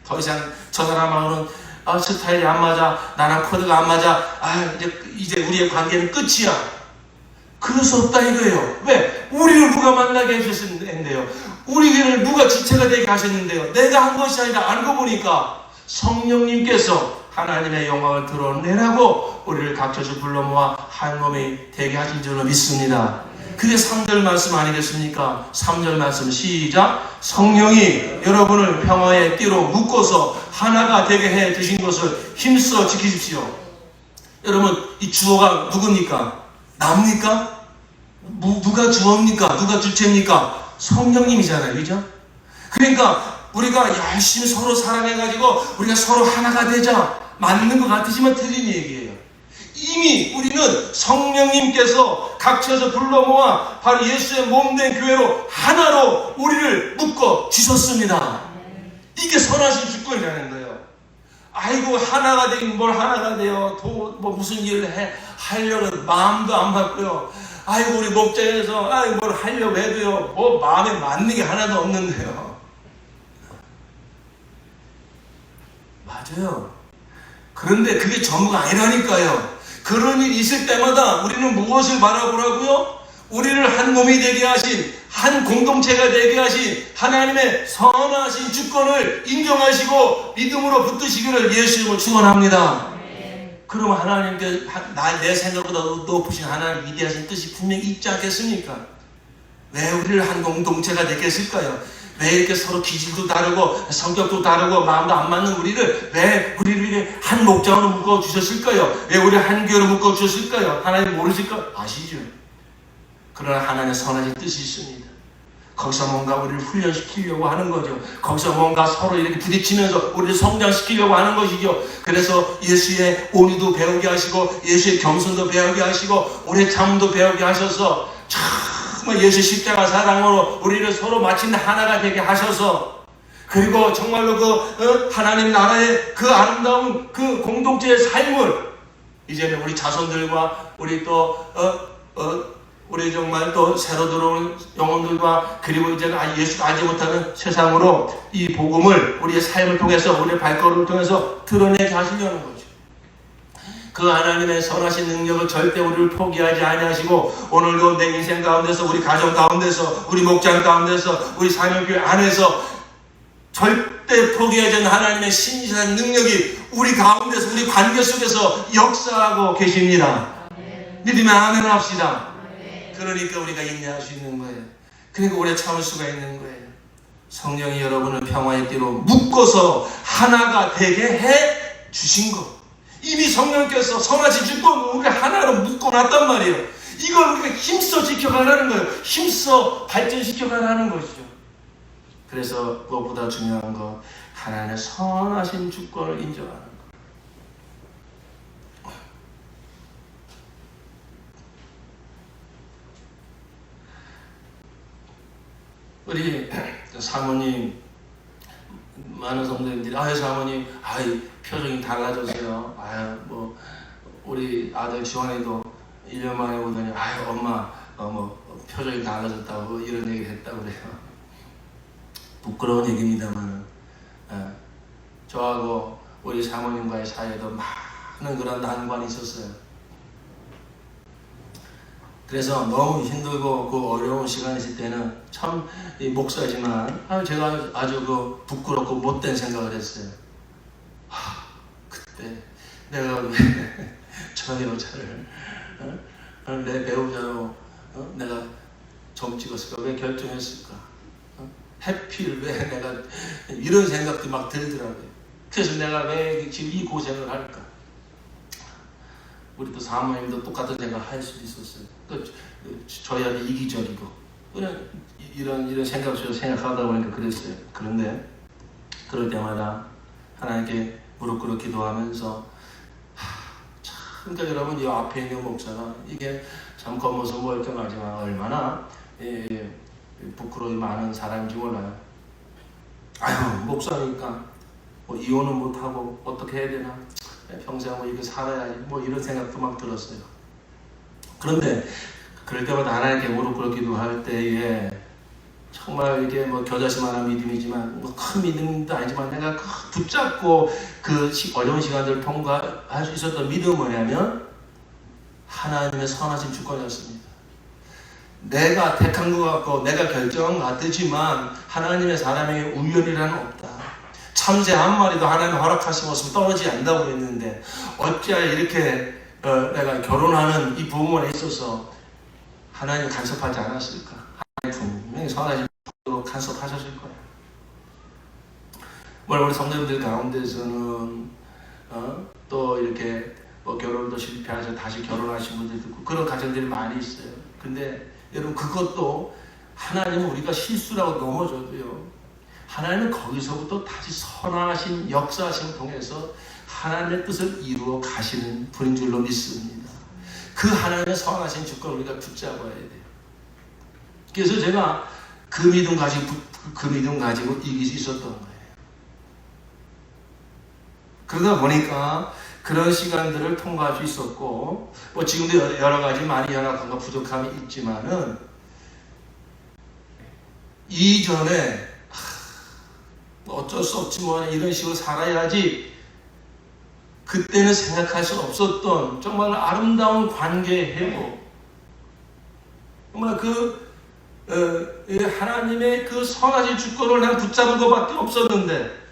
S1: 더 이상 저 사람하고는 스타일이 안 맞아, 나랑 코드가 안 맞아, 이제 우리의 관계는 끝이야. 그럴 수 없다 이거예요. 왜? 우리를 누가 만나게 해주셨는데요. 우리를 누가 지체가 되게 하셨는데요. 내가 한 것이 아니라 알고 보니까 성령님께서 하나님의 영광을 드러내라고 우리를 각처에서 불러 모아 한 몸이 되게 하신 줄로 믿습니다. 그게 3절 말씀 아니겠습니까? 3절 말씀 시작. 성령이 여러분을 평화의 띠로 묶어서 하나가 되게 해 주신 것을 힘써 지키십시오. 여러분 이 주어가 누굽니까? 나입니까? 누가 주어입니까? 누가 주체입니까? 성령님이잖아요. 그죠? 그러니까 우리가 열심히 서로 사랑해가지고 우리가 서로 하나가 되자 맞는 것 같으시면 틀린 얘기예요. 이미 우리는 성령님께서 각처에서 불러 모아 바로 예수의 몸된 교회로 하나로 우리를 묶어 주셨습니다. 이게 선하신 주권이라는 거예요. 아이고 하나가 되긴 뭘 하나가 돼요. 뭐 무슨 일을 하려는 마음도 안 맞고요. 아이고 우리 목장에서 뭘 하려고 해도요. 뭐 마음에 맞는 게 하나도 없는데요. 맞아요. 그런데 그게 전부가 아니라니까요. 그런 일이 있을 때마다 우리는 무엇을 바라보라고요? 우리를 한 몸이 되게 하신, 한 공동체가 되게 하신 하나님의 선하신 주권을 인정하시고 믿음으로 붙드시기를 예수 이름으로 축원합니다. 그럼 하나님께 내 생각보다 높으신 하나님 위대하신 뜻이 분명히 있지 않겠습니까? 왜 우리를 한 공동체가 되게 했을까요? 왜 이렇게 서로 기질도 다르고 성격도 다르고 마음도 안 맞는 우리를 왜 우리를 한 목장으로 묶어 주셨을까요? 왜 우리를 한 교회로 묶어 주셨을까요? 하나님 모르실까? 아시죠? 그러나 하나님의 선하신 뜻이 있습니다. 거기서 뭔가 우리를 훈련시키려고 하는 거죠. 거기서 뭔가 서로 이렇게 부딪히면서 우리를 성장시키려고 하는 것이죠. 그래서 예수의 온유도 배우게 하시고 예수의 겸손도 배우게 하시고 오래 참음도 배우게 하셔서 정말 예수 십자가 사랑으로 우리를 서로 마침내 하나가 되게 하셔서 그리고 정말로 하나님 나라의 그 아름다운 그 공동체의 삶을 이제는 우리 자손들과 우리 우리 정말 또 새로 들어온 영혼들과 그리고 이제 예수를 알지 못하는 세상으로 이 복음을 우리의 삶을 통해서 우리의 발걸음을 통해서 드러내게 하시려는 거죠. 그 하나님의 선하신 능력을 절대 우리를 포기하지 아니하시고 오늘도 내 인생 가운데서 우리 가정 가운데서 우리 목장 가운데서 우리 사명교회 안에서 절대 포기하지 않는 하나님의 신실한 능력이 우리 가운데서 우리 관계 속에서 역사하고 계십니다. 믿으면 아멘 합시다. 그러니까 우리가 인내할 수 있는 거예요. 그러니까 오래 참을 수가 있는 거예요. 성령이 여러분을 평화의 띠로 묶어서 하나가 되게 해 주신 것. 이미 성령께서 선하신 주권을 우리 하나로 묶어놨단 말이에요. 이걸 우리가 힘써 지켜가라는 거예요. 힘써 발전시켜가라는 것이죠. 그래서 그것보다 중요한 거 하나님의 선하신 주권을 인정하는 것. 우리 사모님 많은 성도님들이 사모님 표정이 달라졌어요. 뭐 우리 아들 지원이도 1년 만에 오더니 엄마 표정이 달라졌다고 이런 얘기를 했다고 그래요. 부끄러운 얘기입니다만 저하고 우리 사모님과의 사이에도 많은 그런 난관이 있었어요. 그래서 너무 힘들고 그 어려운 시간이 있을 때는 참 목사지만 제가 아주 부끄럽고 못된 생각을 했어요. 그때 내가 왜 저 여자를 내 배우자로 내가 점 찍었을까? 왜 결정했을까? 해필 왜 내가 이런 생각도 막 들더라고요. 그래서 내가 왜 지금 이 고생을 할까? 우리 또 사모님도 똑같은 생각을 할 수도 있었어요. 저희한테 이기적이고 이런 생각 속에서 생각하다 보니까 그랬어요. 그런데 그럴 때마다 하나님께 무릎 꿇어 기도하면서 그러니까 여러분 이 앞에 있는 목사가 이게 참 겉모습 멀쩡하지만 얼마나 부끄러움이 많은 사람인지 몰라요. 목사니까 이혼은 못하고 어떻게 해야 되나? 평생 이렇게 살아야지 이런 생각도 막 들었어요. 그런데 그럴 때마다 하나님께 무릎 꿇어 기도할 때에 정말 이게 겨자씨만한 믿음이지만 큰 믿음도 아니지만 내가 붙잡고 그 어려운 시간들을 통과할 수 있었던 믿음은 뭐냐면 하나님의 선하신 주권이었습니다. 내가 택한 것 같고 내가 결정한 것 같지만 하나님의 사람에게 우연이라는 없다. 참새 한 마리도 하나님 허락하신 것으로 떨어지지 않는다고 했는데 어찌하여 이렇게 내가 결혼하는 이 부분에 있어서 하나님 간섭하지 않았을까? 하나님 분명히 선하신 주권으로 간섭하셨을 거예요. 우리 성도님들 가운데서는 또 이렇게 결혼도 실패하셔서 다시 결혼하신 분들도 있고 그런 가정들이 많이 있어요. 근데 여러분 그것도 하나님은 우리가 실수라고 넘어져도요. 하나님은 거기서부터 다시 선하신 역사하심을 통해서 하나님의 뜻을 이루어 가시는 분인 줄로 믿습니다. 그 하나님의 선하신 주권을 우리가 붙잡아야 돼요. 그래서 제가 그 믿음 가지고 이길 수 있었던 거예요. 그러다 보니까 그런 시간들을 통과할 수 있었고 지금도 여러 가지 많이 연약함과 부족함이 있지만은 이전에 어쩔 수 없지 이런 식으로 살아야지 그때는 생각할 수 없었던 정말 아름다운 관계의 회복 정말 하나님의 그 선하신 주권을 난 붙잡은 것밖에 없었는데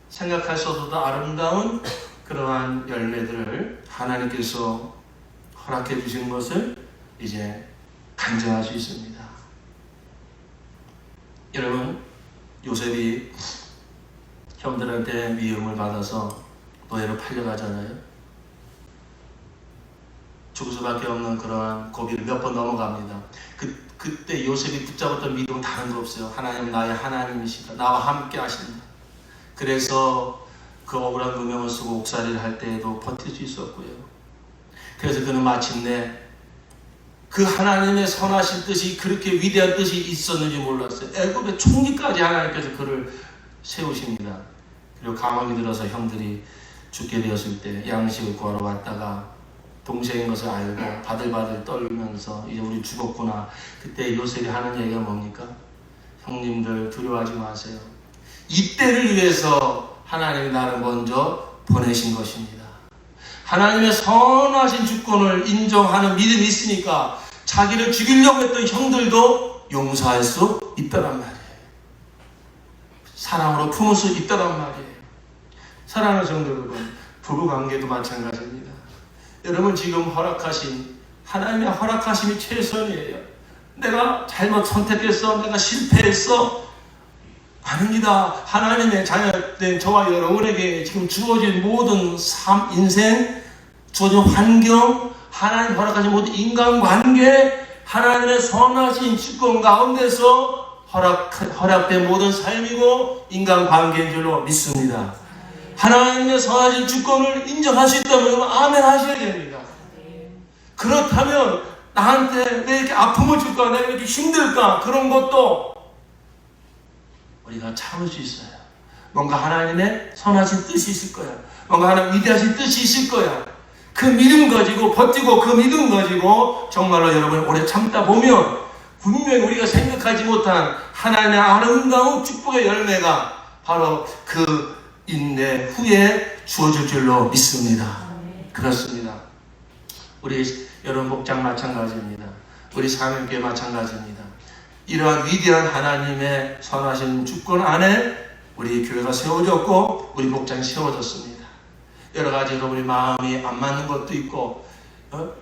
S1: 생각할 수 없어도 아름다운 그러한 열매들을 하나님께서 허락해 주신 것을 이제 간증할 수 있습니다. 여러분 요셉이 형들한테 미움을 받아서 노예로 팔려가잖아요. 죽을 수밖에 없는 그러한 고비를 몇 번 넘어갑니다. 그때 요셉이 붙잡았던 믿음은 다른 거 없어요. 하나님 나의 하나님이시다. 나와 함께 하신다. 그래서 그 억울한 누명을 쓰고 옥살이를 할 때에도 버틸 수 있었고요. 그래서 그는 마침내 그 하나님의 선하신 뜻이 그렇게 위대한 뜻이 있었는지 몰랐어요. 애굽의 총리까지 하나님께서 그를 세우십니다. 그리고 감옥이 들어서 형들이 죽게 되었을 때 양식을 구하러 왔다가 동생인 것을 알고 바들바들 떨면서 이제 우리 죽었구나. 그때 요셉이 하는 얘기가 뭡니까? 형님들 두려워하지 마세요. 이때를 위해서 하나님이 나를 먼저 보내신 것입니다. 하나님의 선하신 주권을 인정하는 믿음이 있으니까 자기를 죽이려고 했던 형들도 용서할 수 있다란 말이에요. 사랑으로 품을 수 있다란 말이에요. 사랑하는 성도 여러분, 부부관계도 마찬가지입니다. 여러분 지금 하나님의 허락하심이 최선이에요. 내가 잘못 선택했어, 내가 실패했어, 아닙니다. 하나님의 자녀된 저와 여러분에게 지금 주어진 모든 인생, 주어진 환경, 하나님 허락하신 모든 인간관계, 하나님의 선하신 주권 가운데서 허락된 모든 삶이고 인간관계인 줄로 믿습니다. 하나님의 선하신 주권을 인정할 수 있다면 여러분 아멘 하셔야 됩니다. 그렇다면 나한테 왜 이렇게 아픔을 줄까, 내가 이렇게 힘들까, 그런 것도 우리가 참을 수 있어요. 뭔가 하나님의 선하신 뜻이 있을 거야. 뭔가 하나님 위대하신 뜻이 있을 거야. 그 믿음 가지고 버티고 그 믿음 가지고 정말로 여러분 오래 참다 보면 분명히 우리가 생각하지 못한 하나님의 아름다운 축복의 열매가 바로 그 인내 후에 주어질 줄로 믿습니다. 그렇습니다. 우리 여러분 목장 마찬가지입니다. 우리 사명교회 마찬가지입니다. 이러한 위대한 하나님의 선하신 주권 안에 우리 교회가 세워졌고 우리 목장이 세워졌습니다. 여러 가지 여러분의 마음이 안 맞는 것도 있고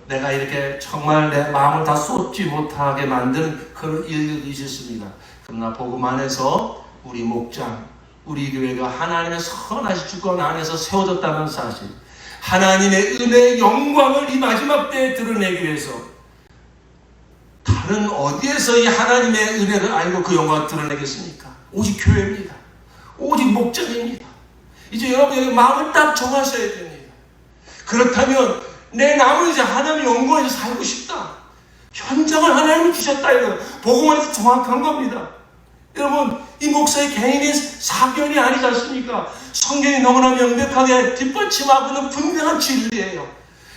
S1: 내가 이렇게 정말 내 마음을 다 쏟지 못하게 만드는 그런 일들도 있었습니다. 그러나 복음 안에서 우리 목장, 우리 교회가 하나님의 선하신 주권 안에서 세워졌다는 사실, 하나님의 은혜의 영광을 이 마지막 때에 드러내기 위해서 다른 어디에서 이 하나님의 은혜를 알고 그 영광을 드러내겠습니까? 오직 교회입니다. 오직 목장입니다. 이제 여러분의 마음을 딱 정하셔야 됩니다. 그렇다면 내 남은 이제 하나님의 영광에서 살고 싶다. 현장을 하나님이 주셨다. 이거 복음 안에서 정확한 겁니다. 여러분 이 목사의 개인의 사견이 아니지 않습니까? 성경이 너무나 명백하게 뒷받침하고 있는 분명한 진리예요.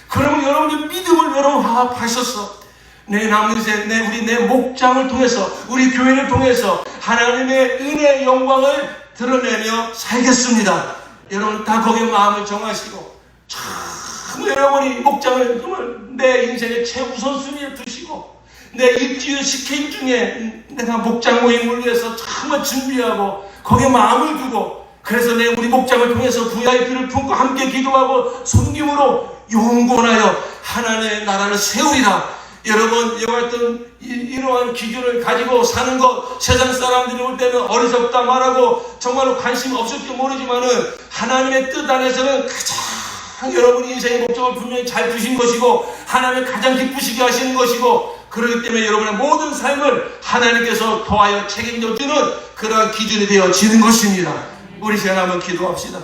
S1: 그러면 여러분의 믿음을 여러분 화합하셔서 내 남은 인생, 내 목장을 통해서, 우리 교회를 통해서 하나님의 은혜의 영광을 드러내며 살겠습니다. 여러분 다 거기에 마음을 정하시고 참 여러분이 목장을 정말 내 인생의 최우선순위에 두시고 내 일주일 스케줄 중에 내가 목장 모임을 위해서 정말 준비하고 거기에 마음을 두고 그래서 우리 목장을 통해서 VIP를 품고 함께 기도하고 섬김으로 용건하여 하나님의 나라를 세우리라. 여러분 이와 같은 이러한 기준을 가지고 사는 것 세상 사람들이 볼 때는 어리석다 말하고 정말로 관심 없을지 모르지만은 하나님의 뜻 안에서는 가장 여러분의 인생의 목적을 분명히 잘 주신 것이고 하나님을 가장 기쁘시게 하시는 것이고 그렇기 때문에 여러분의 모든 삶을 하나님께서 도와여 책임져 주는 그러한 기준이 되어지는 것입니다. 우리 시간 한번 기도합시다.